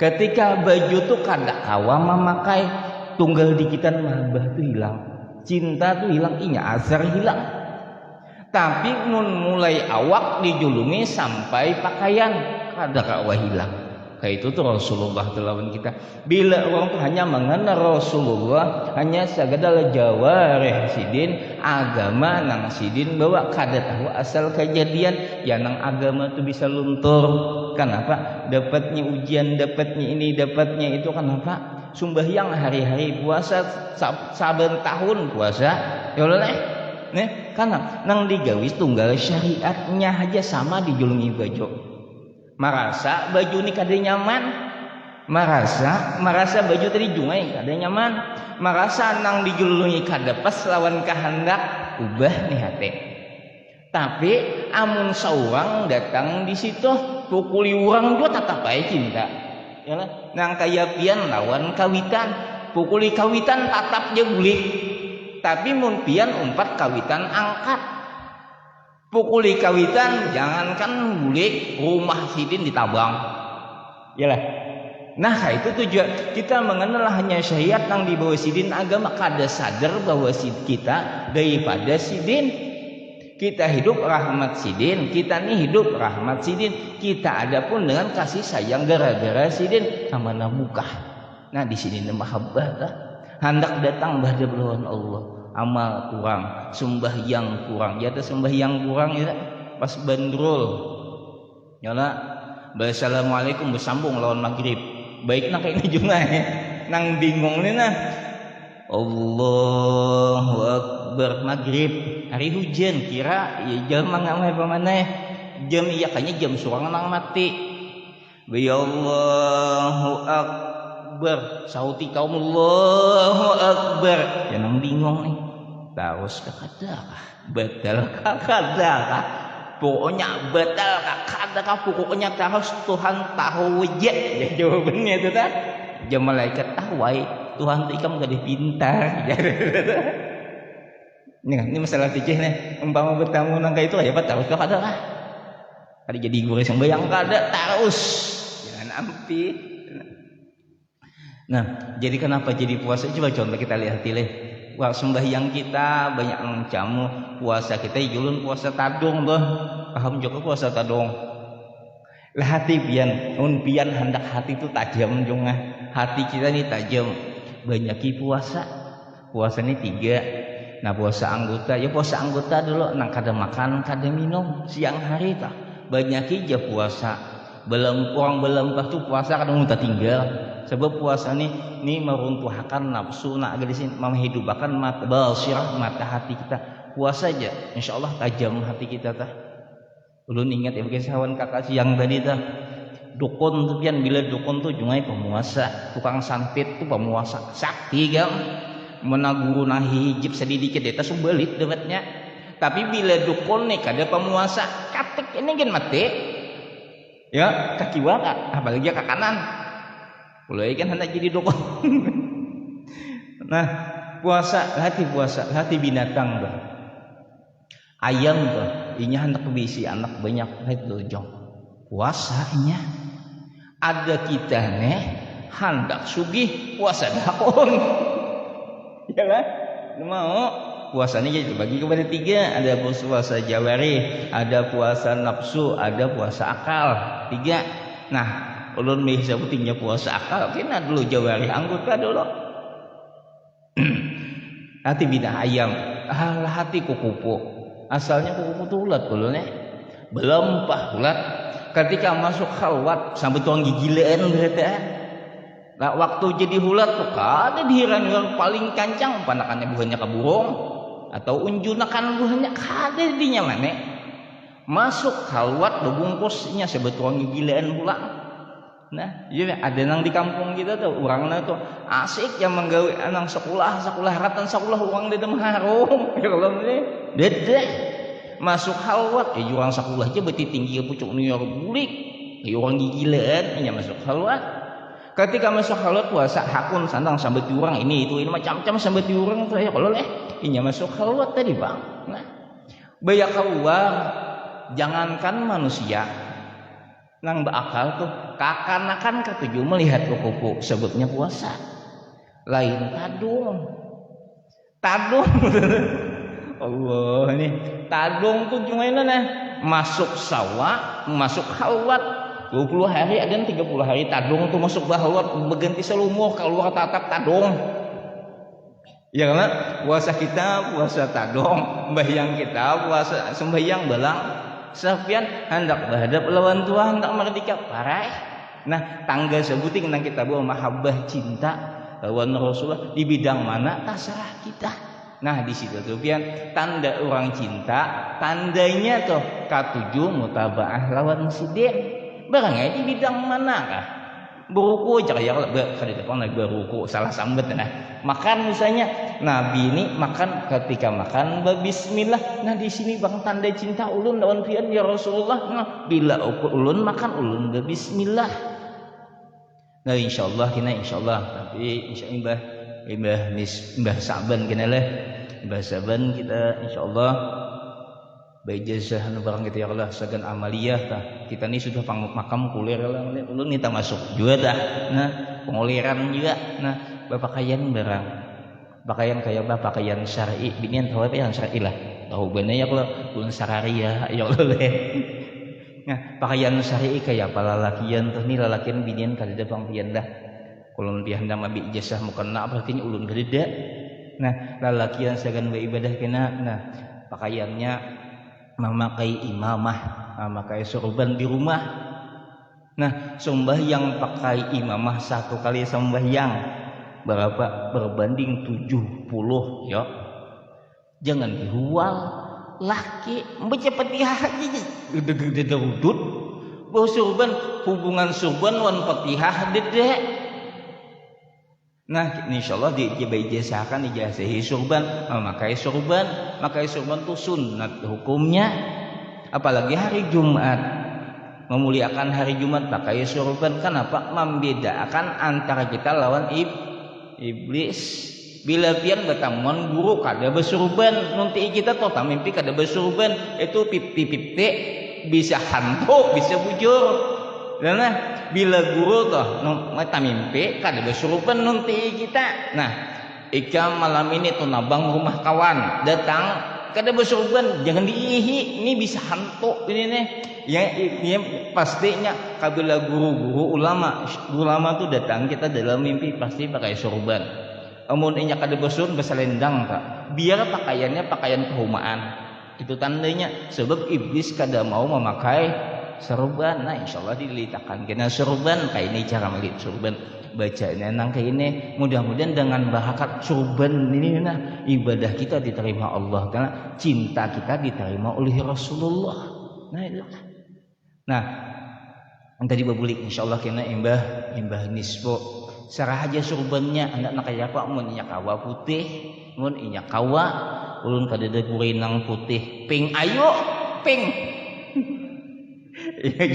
ketika baju tuh kada kawa memakai tunggal dikitan mahabbah tuh hilang, cinta tuh hilang, inya asar hilang. Tapi mun mulai awak dijulungi sampai pakaian kada kawa hilang. Kayak itu tuh Rasulullah lawan kita. Bila orang tuh hanya mengenal Rasulullah, hanya sekedar jawareh sidin, agama nang sidin bahwa kada tahu asal kejadian, ya nang agama tuh bisa luntur. Kenapa? Dapatnya ujian, dapatnya ini, dapatnya itu. Kenapa? Sembahyang hari-hari puasa saben tahun puasa. Ya Allah nih, karena nang digawis tunggal syariatnya aja sama dijulungi baju. Marasa baju ni kada nyaman, marasa baju tadi jungai kada nyaman, marasa nang dijulungi kada pas lawan kehendak ubah nih hati. Tapi amun saurang datang di situ pukuli orang juga tetap baik cinta. Ya lah, nang kaya pian lawan kawitan, pukuli kawitan tatap je bulik. Tapi mun pian umpat kawitan angkat. Pukuli kawitan jangankan bulik rumah sidin ditabang. Yalah. Nah, itu tujuan kita mengenal hanya syariat nang di bawah sidin agama kada sadar bahwa kita daripada sidin. Kita hidup rahmat sidin, kita nih hidup rahmat sidin. Kita ada pun dengan kasih sayang gara-gara sidin amana mukah. Nah, di sini mahabbah dah. Hendak datang berhadapan Allah. Amal kurang, sembahyang kurang, jatuh sembahyang kurang ya pas bandrol, nyala, assalamualaikum bersambung lawan maghrib, baik nak ini juga nang bingung nih nah, Allahu Akbar maghrib, hari hujan kira ya jam mangamai pamane, jam iya kayaknya jam surang nang mati, ya Allahu Akbar, sauti kaum Allahu Akbar, ya nang bingung nih. Terus kakadakah batal kakadakah pokoknya batal kakadakah pokoknya terus Tuhan tahu aja ya jawabannya itu kan jam malaikat tahu Tuhan itu kamu gak pintar ini masalah fikih nih umpama bertamu nangka itu ya terus kakadakah ada jadi gue sembahyang kada terus jangan ampi. Nah jadi kenapa jadi puasa coba contoh kita lihat wah sembahyang kita banyak mencamu puasa kita julun puasa tadung bah paham juga puasa tadung lah hati pian hendak hati itu tajam jonga hati kita ini tajam banyaki puasa ini 3 nah puasa anggota dulu nang kada makan kada minum siang hari tah banyaki aja puasa belum tuh puasa kadang minta tinggal sebab puasa ini meruntuhkan nafsu nak gadisin menghidupkan mata basirah mata hati kita puasa aja insyaallah tajam hati kita tah ulun ingat ya mungkin sawan kakak siang tadi tah Dukun tuh pian, bila dukun tuh jungai pemuasa, tukang santet tuh pemuasa sakti kan. Menaguru nahi hijib sedikit eta subelit dewetnya. Tapi bila dukun nih kada pemuasa katek ini kan mati. Ya, kaki wakat, apalagi ke kanan. Mulai kan hendak jadi dukun. Nah, puasa hati binatang tuh. Ayam tuh, inya hendak bisi anak banyak itu jong. Puasa inya. Ada kita nih hendak sugih puasa dahon. Ya kan? Mau puasanya jadi dibagi kepada 3. Ada puasa jawari, ada puasa nafsu, ada puasa akal. 3. Nah, ulun bisa pentingnya puasa akal. Kena dulu jawari anggota dulu. Hati bina ayam, hati kukupu. Asalnya kukupu itu ulat dulu nih. Belempah ulat. Ketika masuk khalwat sampai tuang gigilaan berarti. Nah, waktu jadi ulat tuh kada dihiran yang paling kancang panakannya buahnya ke burung atau unjunakan buahnya kada dinya mana masuk khalwat bebungkusnya sebetulnya gigilaan pulang. Nah, iya ada nang di kampung kita tuh orangnya tuh asik yang menggawe anang sekolah ratan sekolah uang di dalam harum ya kalau ini dede masuk khalwat orang sekolah aja berarti tinggi pucuk nior bulik orang gigilaan ini masuk khalwat. Ketika masuk khalwat puasa hakun sandang sambat orang ini macam-macam sambat orang saya kalau ini masuk khalwat tadi bang. Nah, banyak keluar jangankan manusia nang berakal tuh kakanakan ketujuh melihat kuku sebutnya puasa lain tadung Allah ini tadung tuh gimana masuk sawah masuk khalwat 20 hari ada 30 hari tadung tuh masuk bahawat berganti selumuh keluar tatap tadung ya kan puasa kita puasa tadung sembahyang kita puasa sembahyang belang sapian hendak berhadap lawan Tuhan hendak merdeka parah. Nah tangga sebuting nang kita bawa mahabbah cinta lawan Rasulullah di bidang mana terserah kita. Nah di situ tuh pian tanda orang cinta tandanya tuh K7 mutabaah lawan sidin. Barangnya di bidang manakah? Beruku aja ya kalau kadang beruku salah sambet nah. Makan misalnya Nabi ini makan ketika makan bismillah. Nah di sini bang tanda cinta ulun lawan pian ya Rasulullah. Nah bila ulun makan ulun bismillah. Nah insyaallah tapi insyaallah Mbah Saban kena lah. Mbah Saban kita insyaallah baijazah barang kita ya Allah sagan amaliyah tah kita ni sudah makam kulir lah ulun kita masuk juga dah nah penguliran juga nah bapakaian barang pakaian kayak pakaian syar'i binian tahu apa yang syar'i lah tahu bener ya kalau ulun sararia ya Allah nah pakaian syar'i kayak apa lalakian tuh ni lalakian binian kada bang pian dah kalau pian dah mabi ijazah mukena berarti ulun gede nah lalakian sagan beribadah kena nah pakaiannya memakai imamah, memakai sorban di rumah. Nah, sembahyang pakai imamah 1 kali sembahyang berapa? Berbanding 70 ya. Jangan dihual laki baca Fatihah aja gede-gede daudut. Bawa sorban hubungan sorban wan Fatihah dede. Nah, insyaallah diijazahkan ijazahi sorban, memakai sorban itu sunnat hukumnya. Apalagi hari Jumat, memuliakan hari Jumat pakai sorban. Kenapa? Membedakan antara kita lawan iblis. Bila pian betamuan guru kada bersorban, nanti kita total mimpi kada bersorban, itu pipti bisa hantu, bisa bujur. Karena bila guru toh mata mimpi kada bersurupan nanti kita. Nah, ika malam ini tuh nabang rumah kawan datang kada bersurupan jangan diihi ini bisa hantu ini nih. Ya pastinya kabila guru ulama tuh datang kita dalam mimpi pasti pakai sorban. Amun inya kada bersurupan berselendang tak. Biar pakaiannya pakaian kehumaan. Itu tandanya sebab iblis kada mau memakai sorban. Nah insyaallah dilitakan kena sorban kayak ini cara melihat sorban bacanya nang kayak ini mudah-mudahan dengan bahakat sorban ini nah ibadah kita diterima Allah karena cinta kita diterima oleh Rasulullah. Nah itu nah tadi babulik insyaallah kena imbah nisbo sarah aja surbannya anak kayak apa mun nya kawa putih mun nya kawa ulun kadede kurinang putih pink ayo pink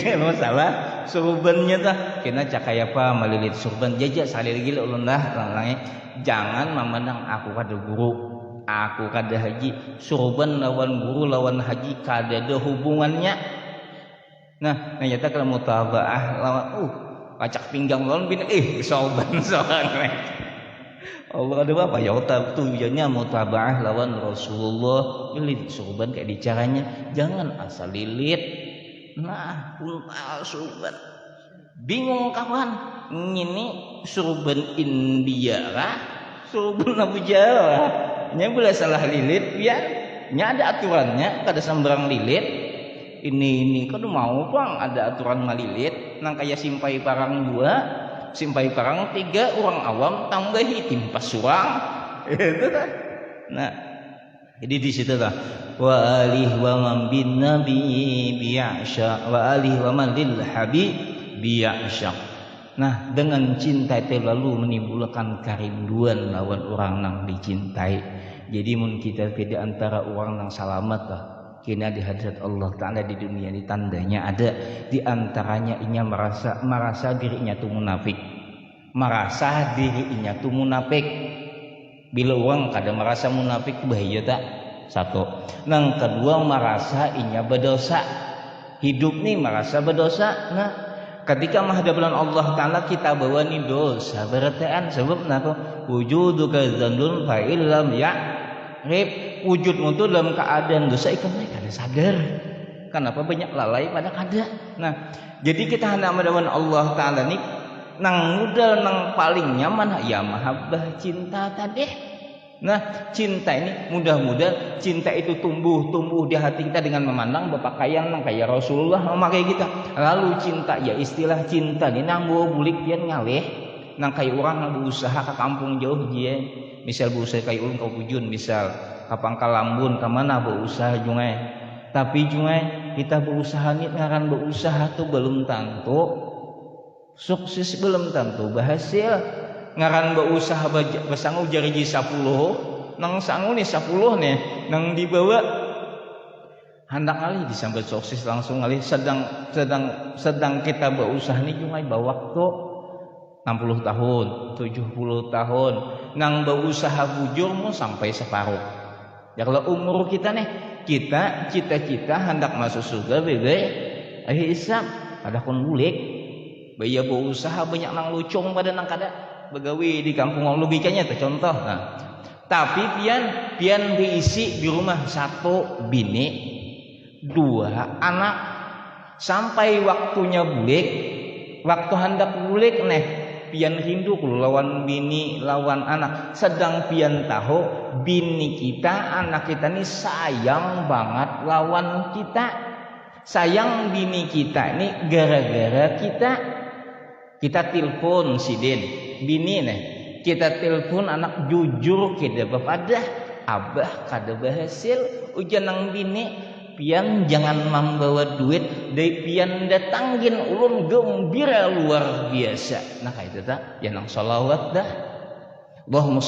ya masalah surbannya tah kena cakaya apa malilit surban jajak salih lagi ulun lah langit jangan memandang aku kada guru aku kada haji surban lawan guru lawan haji kada ada hubungannya. Nah nyata kalau mutabaah lawan pacak pinggang lawan bin surban soalnya Allah ada apa ya tujuannya mutabaah lawan Rasulullah lilit surban kayak dicaranya jangan asal lilit. Nah, surban bingung kawan ini surban India kah surban Abu Jawa nya boleh salah lilit ya nya ada aturannya kada sembarang lilit ini kada mau bang ada aturan malilit nang kayak simpai parang 2 simpai parang 3 orang awam tambahi timpas surang itu dah. Nah jadi di situ dah wa alih wa man bin nabi bi'asha wa alih wa man lil habib bi'asha. Nah dengan cinta itu lalu menimbulkan kerinduan lawan orang nang dicintai. Jadi mun kita di antara orang nang selamat lah kena di hadirat Allah Ta'ala di dunia ini tandanya ada di antaranya inya merasa dirinya tu munafik. Merasa dirinya tu munafik. Bila orang kada merasa munafik bahaya tak? Satu. Nang kedua merasa inya berdosa. Hidup ni merasa berdosa. Nah, ketika menghadapan Allah Ta'ala kita bawa ni dosa berartian sebab kenapa? Wujuduka dzanun fa illam ya'rif. Wujudmu tu dalam keadaan dosa ikan kada sadar. Kenapa banyak lalai pada kada? Nah, jadi kita hendak menghadapan Allah Ta'ala ni nang modal nang paling nyaman ya mahabbah cinta tadi. Nah cinta ini mudah-mudahan cinta itu tumbuh di hati kita dengan memandang berpakaian nang kayak Rasulullah memakai kita. Lalu cinta ya istilah cinta ni nang bawa bulik dia ngalih nang kayak orang nang berusaha ke kampung jauh dia misal berusaha kayak ulun kau pujun misal ke Pangkalambun ke mana berusaha jungai tapi jungai kita berusaha ni ngaran berusaha tu belum tentu sukses belum tentu berhasil ngaran berusaha bersanggup jariji 10 nang sanggup nih 10 nih nang dibawa hendak kali disambut sukses langsung kali sedang kita berusaha nih cuma bawa waktu 60 tahun 70 tahun nang berusaha bujur mau sampai separuh ya kalau umur kita nih kita cita-cita hendak masuk surga bebe hisab ada kon bulik baya berusaha banyak nang lucung pada nang kada begawi di kampung logikanya itu contoh. Nah, tapi pian diisi di rumah 1 bini 2 anak sampai waktunya bulik waktu hendak bulik neh pian rindu lawan bini lawan anak sedang pian tahu bini kita anak kita ni sayang banget lawan kita sayang bini kita ni gara-gara kita telepon si Den bini nih kita telepon anak jujur kita bapadah abah kada berhasil ujian nang bini pian jangan membawa duit dari pian datangin ulun gembira luar biasa. Nah kayak itu tak ya nang salawat dah Allahumma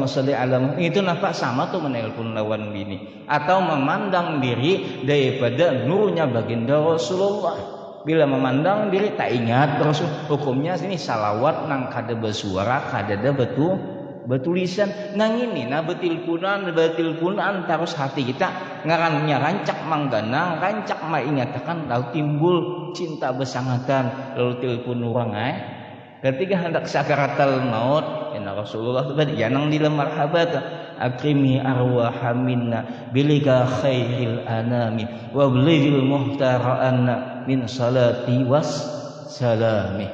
sholli ala itu nampak sama tuh menelpon lawan bini atau memandang diri daripada nurnya baginda Rasulullah. Bila memandang diri tak ingat terus hukumnya sini salawat nang kada bersuara kada ada betulisan nang ini nah betilpunan terus hati kita ngarannya rancak mangganang rancak mengatakan lalu timbul cinta bersangatan lalu telepon orang ketika hendak sakaratul maut ya Rasulullah tadi ya nang di marhabat akrimi arwaha minna bilika khairil anami wa blighil muhtara'anna min salati was salami.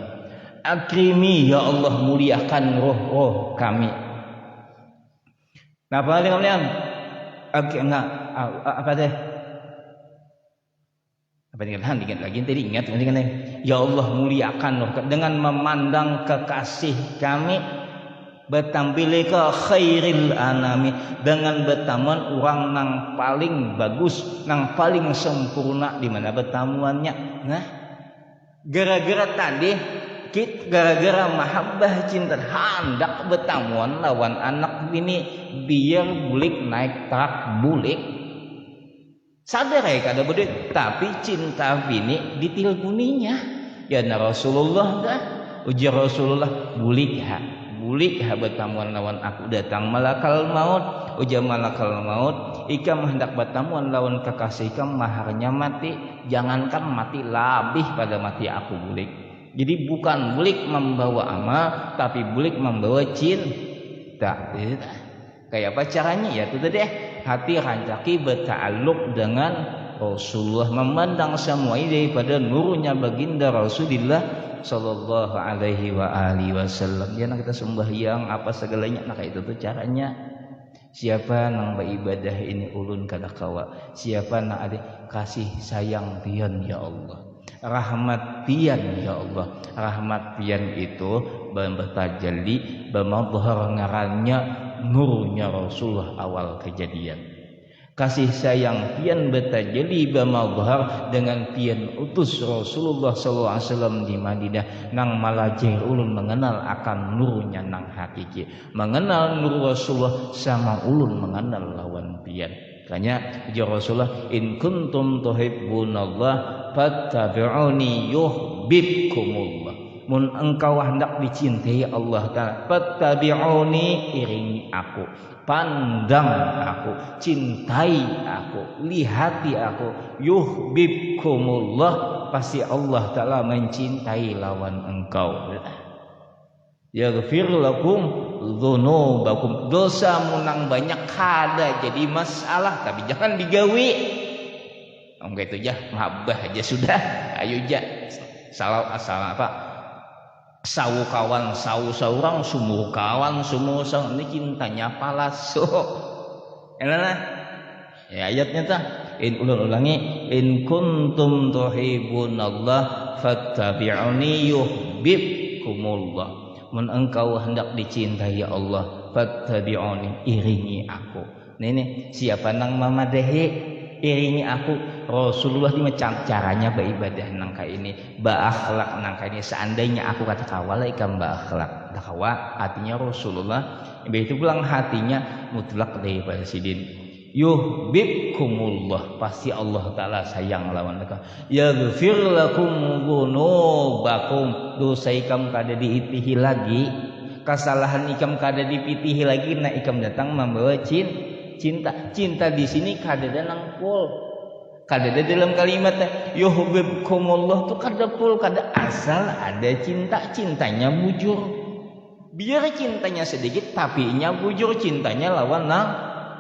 Akrimi ya Allah muliakan roh kami. Nah apa lagi kalian? Apa deh? Apa ingat lagi tadi ingat ya Allah muliakan roh dengan memandang kekasih kami Betambilika khairil anami dengan bertamuan orang nang paling bagus, nang paling sempurna di mana bertamuannya. Nah, Gara-gara tadi gara-gara mahabbah cinta hendak betamuan lawan anak bini biar bulik naik tarak bulik sadar ya kada bedet tapi cinta bini ditilguninya ya na Rasulullah dah ujar Rasulullah bulik ha betamuan lawan aku datang malakal maut ujar malakal maut ikam hendak betamuan lawan kekasih ikam maharnya mati jangankan mati lebih pada mati aku bulik. Jadi bukan bulik membawa amal tapi bulik membawa cinta. Kayak apa caranya ya itu deh hati rancaki berta'alluq dengan Rasulullah memandang semua ini daripada nurnya baginda Rasulullah sallallahu alaihi wa alihi wasallam. Ya kita sembahyang apa segalanya nah itu tuh caranya. Siapa nang beribadah ini ulun kada kawa. Siapa nang ada kasih sayang pian ya Allah. Rahmat pian ya Allah. Rahmat pian itu bertajalli bermadhhar ngarannya nurnya Rasulullah awal kejadian. Kasih sayang pian bertajalli bermadhhar dengan pian utus Rasulullah sallallahu alaihi wasallam di Madinah nang malajir ulun mengenal akan nurnya nang hakiki. Mengenal nur Rasulullah sama ulun mengenal lawan pian. Makanya ujar Rasulullah in kuntum tuhibbunallah fattabi'uni yuhibbukumullah. Mun engkau hendak dicintai Allah Ta'ala fattabi'uni iringi aku, pandang aku, cintai aku, lihati aku, yuhibbukumullah pasti Allah Ta'ala mencintai lawan engkau. Yaghfir lakum dzunubakum. Dosa munang banyak kada jadi masalah tapi jangan digawi. Enggak itu jah mahabbah aja sudah. Ayo jah. Salah asal apa? Sawu kawan, sawu saurang, sumur kawan, sumur sang ini cintanya palsu. Enak ya ayatnya tah. Ulangi in kuntum tuhibbunallah fattabi'uni yuhibbukumullah. Mun engkau hendak dicintai Allah fattabi'uni iringi aku. Ini siapa nang mamadahi iringi aku Rasulullah ini macam caranya beribadah nang ka ini berakhlak nang ka ini seandainya aku kata kawala ikam berakhlak kawa hatinya Rasulullah itu pulang hatinya mutlak daripada sidin yuhibbukumullah pasti Allah Ta'ala sayang lawan mereka yaghfir lakum dzunubakum dosa ikam kada diitihi lagi kesalahan ikam kada dipitihi lagi nah ikam datang membawa cinta di sini kada ada nangkul kada ada dalam kalimat yuhibbukumullah tu kada pul kada asal ada cintanya bujur biar cintanya sedikit tapi nya bujur cintanya lawan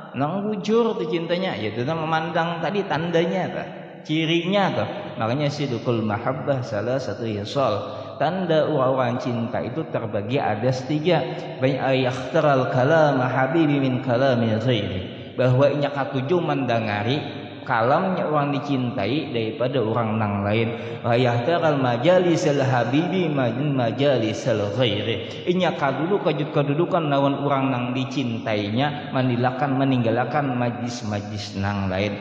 nang bujur tuh cintanya ya itu memandang tadi tandanya tuh cirinya tuh makanya sidqul mahabbah salah satu hisal tanda orang cinta itu terbagi ada 3 baik ayakhtaral kalam habibi min kalami ghairi bahwa inya katuju mendengari kalamnya orang dicintai daripada orang nang lain ayakhtaral majalisal habibi min majalisal ghairi inya kadulu kedudukan lawan orang nang dicintainya meninggalkan majlis nang lain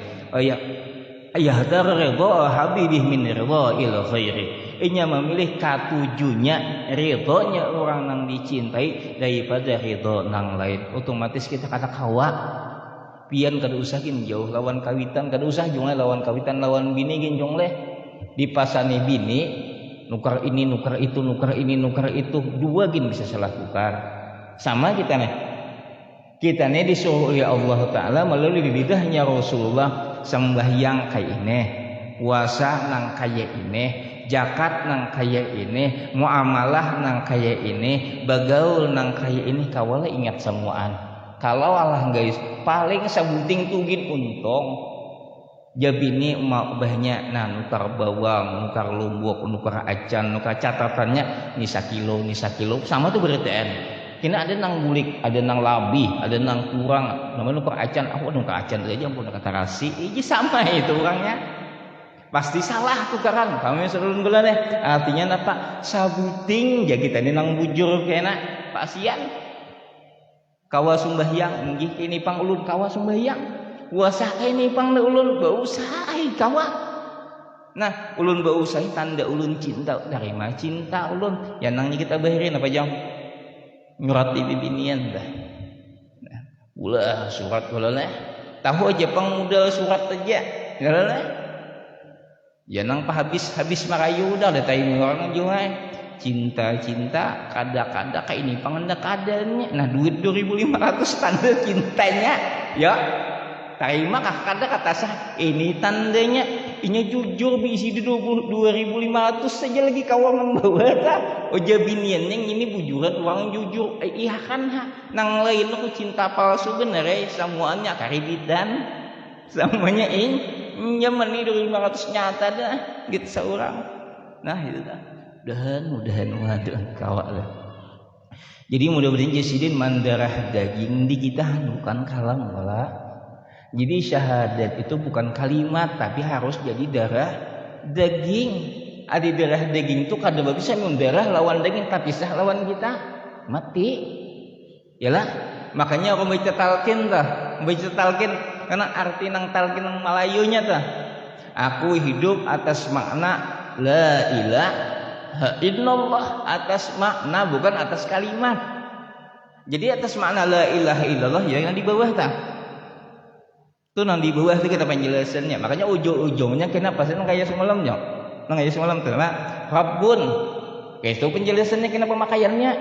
ayahdar ridha habibi min ridha'il ghairi inya memilih katujunya ridhonya orang nang dicintai daripada ridho nang lain otomatis kita kata kawa pian kada usahin jauh lawan kawitan kada usah jong lawan kawitan lawan bini gin jong leh dipasani bini nukar ini nukar itu nukar ini nukar itu dua gin bisa salah tukar sama kita nih disuruh oleh Allah Ta'ala melalui lidahnya Rasulullah sembahyang kayak ini puasa nang kayak ini zakat nang kayak ini muamalah nang kayak ini bagaul nang kayak ini kawala ingat semuaan kalau Allah guys paling sebuting tugin untung jabini emak bahnya nah nukar bawang nukar lombok nukar acan nukar catatannya ni sakilo sama tuh berarti kena ada nang bulik ada nang labi ada nang kurang namanya nukar acan aku nukar acan aja ampun kata rasi ini sama itu orangnya pasti salah tukaran kami selalu bulan artinya apa sabuting ya kita ini nang bujur kena pasian kawa sumbahyang nggih ini pang ulun kawa sumbahyang puasa ini pang ulun bau usah kawa Nah, ulun berusaha tanda ulun cinta dari mana cinta ulun. Ya nangnya kita bahirin apa jam? Nyurati bibinian dah. Nah, ulah surat ulah. Tahu aja pengudal surat aja. Ulah. Ya nang habis marayu udah ada tayi orang juga. Cinta kada kayak ini panganda kadanya. Nah, duit 2.500 tanda cintanya. Ya. Terima kada kata sah ini tandanya. Ini jujur bisi di 2.500 saja lagi kawan membawa tak. Oja binian yang ini bujuran uang jujur. Iya kan ha. Nang lain aku cinta palsu bener semuanya karibitan. Semuanya ini nyaman nih 2.500 nyata dah gitu seorang. Nah itu dah. Mudahan waduh kawak lah. Jadi mudah-mudahan jasidin mandarah daging di kita bukan kalam wala. Jadi syahadat itu bukan kalimat tapi harus jadi darah daging. Ada darah daging itu kada bisa minum darah lawan daging tapi sah lawan kita mati. Yalah, makanya aku baca talqin tah. Baca talqin karena arti nang talqin nang Melayunya tah. Aku hidup atas makna la ilaha illallah, atas makna bukan atas kalimat. Jadi atas makna la ilaha illallah ya yang di bawah tah. Itu nang di bawah itu kita penjelasannya. Makanya ujung-ujungnya kenapa sih nang kayak semalamnya? Nang kayak semalam tuh, Rabbun. Itu penjelasannya kenapa makaiannya?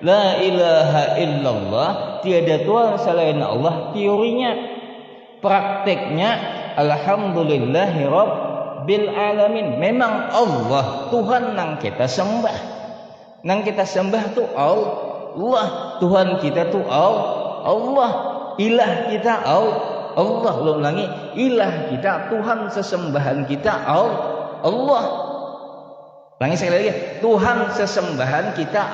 La ilaha illallah, tiada Tuhan selain Allah. Teorinya, prakteknya alhamdulillahi rabbil alamin. Memang Allah Tuhan nang kita sembah. Nang kita sembah tuh Allah. Tuhan kita tuh Allah. Ilah kita Allah. Lu ulangi, ilah kita, Tuhan sesembahan kita Allah. Ulangi sekali lagi, Tuhan sesembahan kita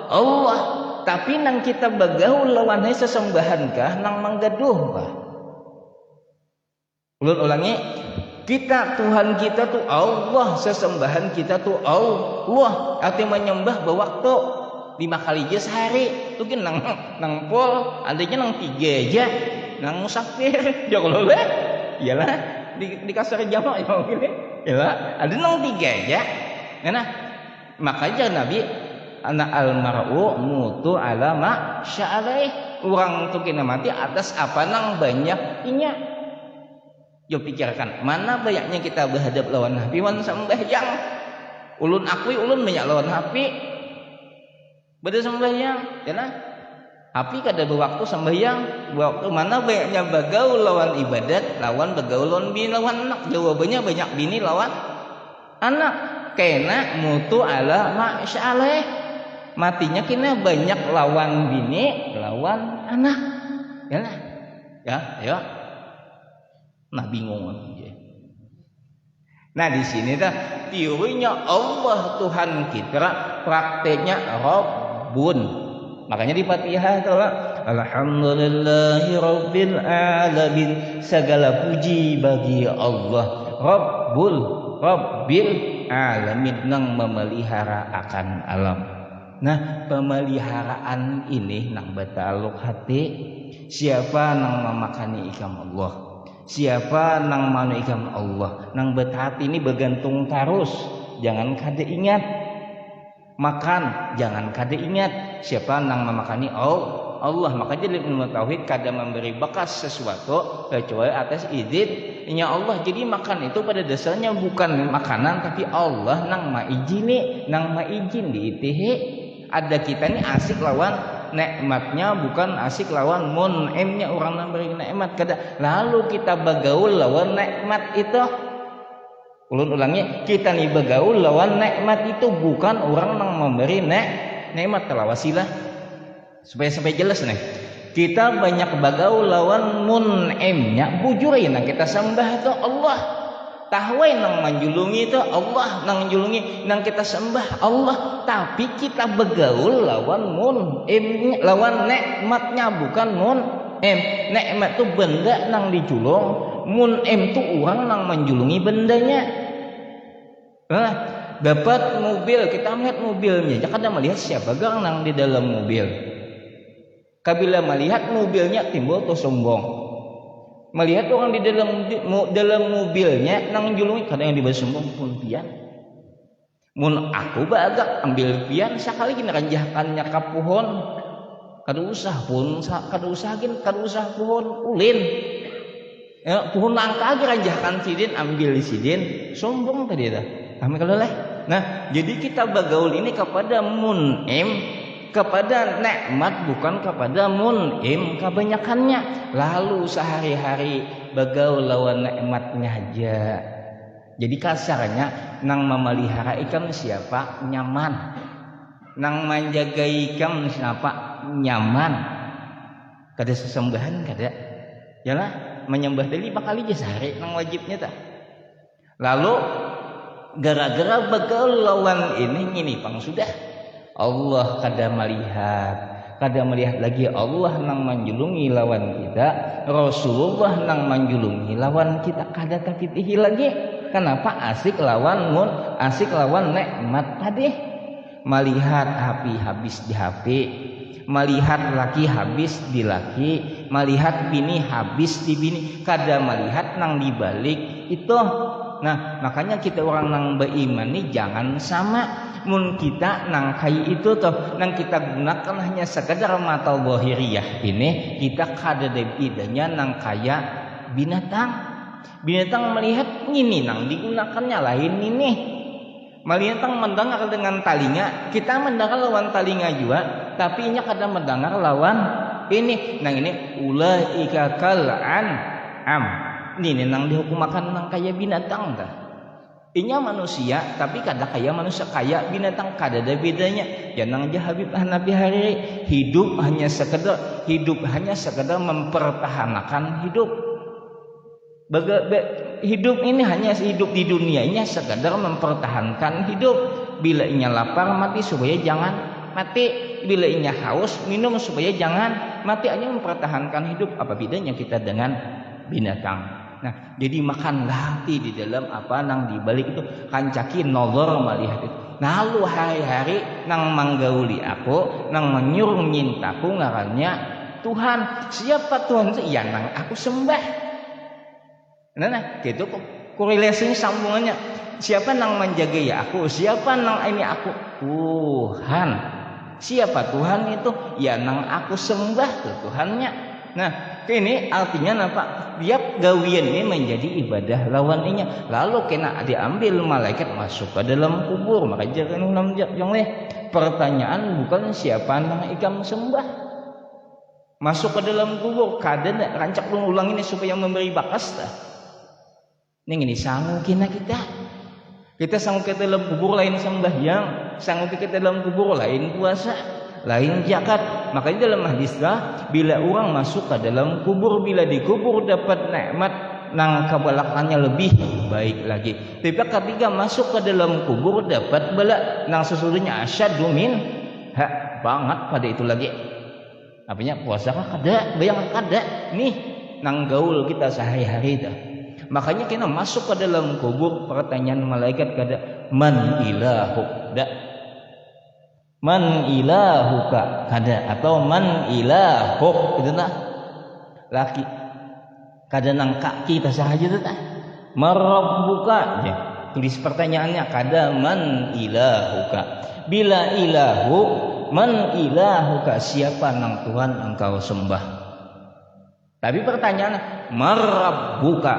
Allah. Tapi nang kita bagaul lawannya sesembahan kah nang manggaduh kah? Ulun ulangi, kita Tuhan kita tuh Allah, sesembahan kita tuh Allah. Arti menyembah berwaktu 5 kali aja sehari. Tuh kan nang pol, adanya nang 3 aja. Nang musafir ya kalau le iyalah di kasar jamak ya gini iyalah ada nang 3 aja karena makanya Nabi anak almaru mutu ala ma sya'alai, orang tuh kena mati atas apa nang banyak inya. Yo pikirkan mana banyaknya kita berhadap lawan Nabi wan sembahyang ulun akui ulun banyak lawan Nabi beda sembahyang ya nah. Tapi kada berwaktu sembahyang, waktu mana banyaknya bagaul lawan ibadat, lawan bagaul lawan bini lawan anak. Jawabannya banyak bini lawan anak. Kena mutu ala masyaaleh. Matinya kena banyak lawan bini, lawan anak. Ya lah. Ya. Nah bingung aja. Nah di sini dah teorinya Allah Tuhan kita, prakteknya Rabbun. Makanya di Fatihah itu alhamdulillahi rabbil alamin, segala puji bagi Allah Rabbil alamin, nang memelihara akan alam. Nah pemeliharaan ini nang bertaluk hati. Siapa nang memakani ikam Allah, siapa nang manu ikam Allah, nang berhati ini bergantung terus. Jangan kada ingat makan, jangan kada ingat siapa nang memakani Allah. Maka jadi ilmu tauhid kada memberi bekas sesuatu kecuali atas izinnya Allah. Jadi makan itu pada dasarnya bukan makanan tapi Allah nang maizini, nang maizin diitihi. Ada kita nih asik lawan nikmatnya, bukan asik lawan mun'imnya, orang nang beri nikmat kada. Lalu kita bagaul lawan nikmat itu. Ulun ulangi, kita nih bergaul lawan nikmat itu bukan orang yang memberi nikmat telah wasilah supaya jelas nih. Kita banyak bergaul lawan mun'imnya, bujur ya nang kita sembah itu Allah. Tahwai nang menjulungi itu Allah, nang menjulungi nang kita sembah Allah. Tapi kita bergaul lawan mun'imnya, lawan nikmatnya bukan mun'im. Nikmat itu benda nang dijulung. Mun'im itu orang yang menjulungi bendanya. Nah, dapat mobil, kita melihat mobilnya, jangan melihat siapa gang nang di dalam mobil. Kabila melihat mobilnya timbul tuh sombong. Melihat orang di dalam mobilnya nang julungi kadang yang dibahas sombong pun pian. Mun aku baga ambil pian sakali gini ranjahkannya ka pohon. Kada usah pohon ulin. Ya, pohon nangka aja ranjahkan sidin ambil sidin sombong tadi dah. Kami kalau leh. Nah, jadi kita bagaul ini kepada mun'im, kepada nikmat bukan kepada mun'im kebanyakannya. Lalu sehari-hari bagaul lawan nikmatnya aja. Jadi kasarnya nang memelihara ikan siapa nyaman, nang menjaga ikan siapa nyaman. Kada sesembahan kada, yalah menyembah dari 5 kali aja sehari nang wajibnya tak. Lalu gara-gara bagaul lawan ini pang sudah Allah kada melihat lagi Allah nang menjulungi lawan kita, Rasulullah nang menjulungi lawan kita kada takitihi lagi. Kenapa? Asik lawan nikmat tadi. Melihat HP habis di HP, melihat laki habis di laki, melihat bini habis di bini, kada melihat nang dibalik itu. Nah, makanya kita orang nang beriman ini jangan sama. Mun kita nang kai itu toh, nang kita gunakan hanya sekadar mata zahiriyah ini, kita kada bedanya nang kaya binatang. Binatang melihat ini nang digunakannya lain ini. Binatang mendengar dengan telinga, kita mendengar lawan telinga juga, tapi nya kada mendengar lawan ini. Nang ini ulaika kal an'am. Ini nang dihukumakan nang kaya binatang dah. Inya manusia tapi kada kaya manusia, kaya binatang kada ada bedanya. Jangan aja Habib Hanafi Hariri, hidup hanya sekedar mempertahankan hidup. Hidup ini hanya hidup di dunianya sekadar mempertahankan hidup. Bila inya lapar mati supaya jangan mati, bila inya haus minum supaya jangan mati, hanya mempertahankan hidup. Apa bedanya kita dengan binatang? Nah, jadi makanlah hati di dalam apa nang dibalik itu, kancaki nazar melihat itu. Lalu hari-hari nang manggauli aku, nang menyuruh nyintaku ngarannya Tuhan. Siapa Tuhan? Ya nang aku sembah. Nah, gitu korelasinya sambungannya. Siapa nang menjaga ya aku? Siapa nang ini aku? Tuhan. Siapa Tuhan itu? Ya nang aku sembah tuh Tuhannya. Nah, ini artinya apa? Tiap gawian ini menjadi ibadah lawannya. Lalu kena diambil malaikat masuk ke dalam kubur. Maka jangan ulam yang pertanyaan bukan siapa nang ikam sembah. Masuk ke dalam kubur, kada rancak ulang ini supaya memberi bakas dah. Ini sanggup kita sanggup ke dalam kubur lain sembahyang, sanggup ke dalam kubur lain puasa, lain zakat. Makanya dalam hadis dah, bila orang masuk ke dalam kubur, bila dikubur dapat nikmat nang kebalakannya lebih baik lagi. Tapi ketika masuk ke dalam kubur dapat bala nang sesudahnya asyaddu min banget pada itu lagi. Apanya puasa kada, bayang kada nih nang gaul kita sehari-hari dah. Makanya kita masuk ke dalam kubur, pertanyaan malaikat kada man ilahu da, man ilahuka kada, atau man ilahuk itu nah laki kada nang kaki kita sahaja tu tak marabbuka ya. Tulis pertanyaannya kada man ilahuka, bila ilahu man ilahuka, siapa nang Tuhan engkau sembah. Tapi pertanyaan marabbuka,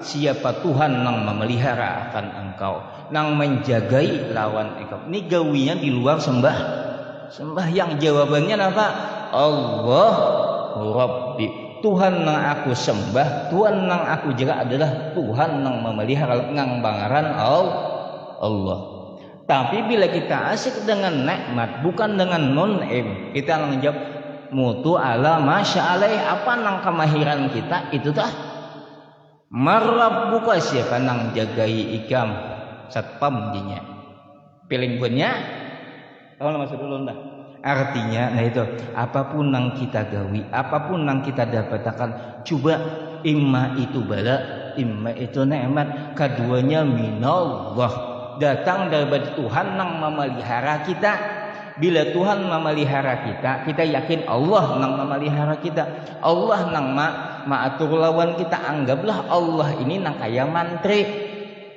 siapa Tuhan nang memelihara akan engkau, nang menjagai lawan engkau. Ini gawinya di luar sembahyang. Jawabannya apa? Allah Rabbi, Tuhan nang aku sembah, Tuhan nang aku jaga adalah Tuhan nang memelihara nang bangaran Allah. Tapi bila kita asik dengan nikmat bukan dengan non-im, kita nang jawab mutu ala masya alaih, apa nang kemahiran kita itu tah. Marabbuka, siapa nang jagai ikam satpam dinya piling punya tahu maksud dulu dah. Artinya nah itu apapun nang kita gawi, apapun nang kita dapatkan, coba imma itu bala, imma itu nikmat, keduanya minallah, datang dari Tuhan nang memelihara kita. Bila Tuhan memelihara kita, kita yakin Allah nang memelihara kita. Allah nang Ma'atur lawan kita, anggaplah Allah ini nang kaya mantri.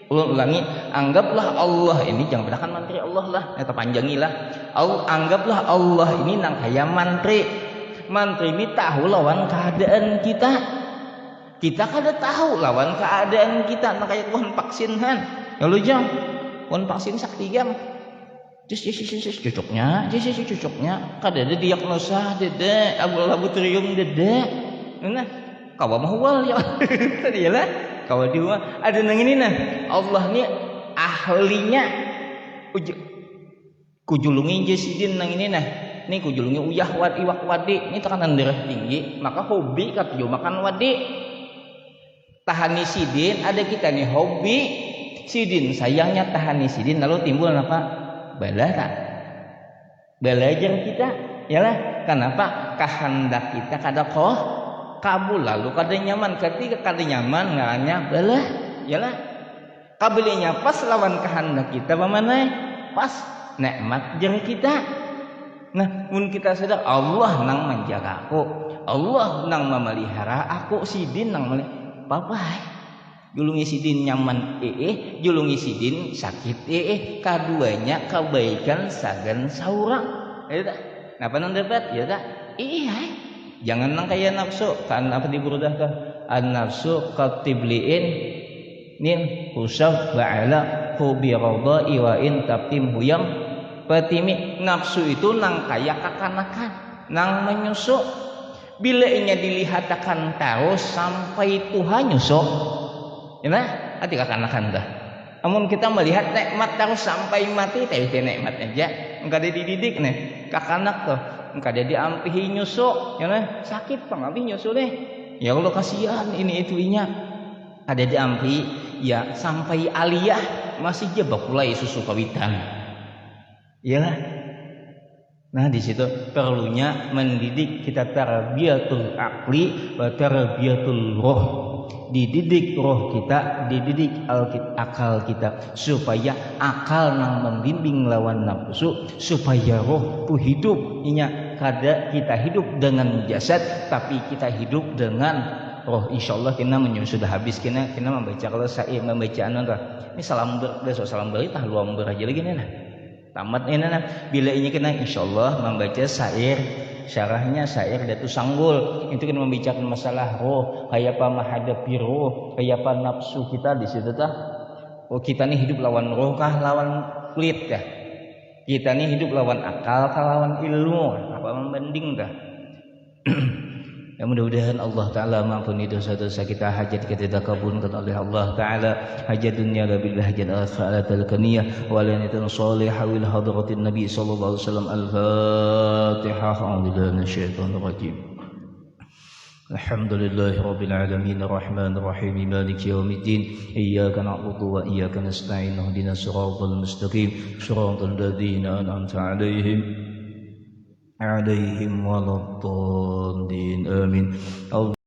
Ulangi, anggaplah Allah ini, jangan bedakan mantri Allah lah, atau panjangilah. Anggaplah Allah ini nang kaya mantri. Mantri ini tahu lawan keadaan kita. Kita kada tahu lawan keadaan kita, nang kaya Tuhan vaksin kan. Kalau jam, Tuhan vaksin sakti jam. Cocoknya, kada ada diagnosa, dede, laboratorium dede. Nah, kawa mahwal ya. Iyalah, kawa dia ada nang ini nah. Allah ni ahlinya kujulungi jesidin nang ini nah. Ni kujulungi uyah iwak wadi, ni tekanan darah tinggi, maka hobi katyo makan wadi. Tahani sidin, ada kita nih hobi sidin, sayangnya tahani sidin lalu timbul apa? Belajar kita, yalah. Kenapa? Kehendak kita kada kabul, lalu kada nyaman. Ketika kada nyaman nganya belah, yalah. Kabelinya pas lawan kehendak kita, bagaimana? Pas nikmat jari kita. Nah, mun kita sadar Allah nang menjaga aku, Allah nang memelihara aku, sidin nang papai. Julungi sidin nyaman julungi sidin sakit kaduanya kebaikan sagan saurang. Ya tak? Napa nang dapat? Ya tak? Iya. Jangan nang kaya nafsu, kan apa diburudah kan? An-nafsu qatibliin nin usaf ba'ala hubi radai wa in tabtim huyam patimi. Nafsu itu nang kaya kakanakan, nang menyusuk. Bila inya dilihatkan terus sampai Tuhan nyusuk. Ya, hati kakanakan dah. Namun kita melihat nikmat terus sampai mati, tapi nikmat aja. Engkau ada dididik nih, kakanak tuh. Engkau ada diampihi nyusuk, ya nah, sakit pengampi nyusuk deh. Ya Allah kasihan ini itunya. Ada diampi, ya sampai aliyah masih jebak mulai susu kawitan. Ya. Nah di situ perlunya mendidik kita tarbiyatul aqli wa tarbiyatul roh. Dididik roh kita, dididik akal kita, supaya akal nang membimbing lawan nafsu, supaya roh tu hidup. Inya kada kita hidup dengan jasad, tapi kita hidup dengan roh. Insyaallah kita sudah habis kita membaca kalau saya membaca ini salam besok salam beri tah luang beraja lagi nih nah. Tamat ini nah, bila ini kena insyaallah membaca syair, syarahnya syair datu sanggul, itu kan membicarakan masalah roh, kayak apa menghadapi roh, kayak apa nafsu kita di situ tah. Oh kita nih hidup lawan roh kah lawan kulit kah? Kita nih hidup lawan akal kah lawan ilmu? Apa membanding kah? Ya mudah-mudahan Allah Ta'ala mengampuni dosa-dosa kita, hajat kita kabulkan oleh Allah Ta'ala, hajat dunia labil hajat akhirat al-kaniyah walanatan salihah wil hadratin Nabi sallallahu alaihi wasallam. Al-Fatihah. A'udzubillahi minasyaitonir rajim. Alhamdulillahi rabbil alamin arrahmanir rahim maliki yaumiddin iyyaka na'budu wa iyyaka nasta'in ihdinas siratal mustaqim siratal ladzina an'amta 'alaihim waladdallin amin.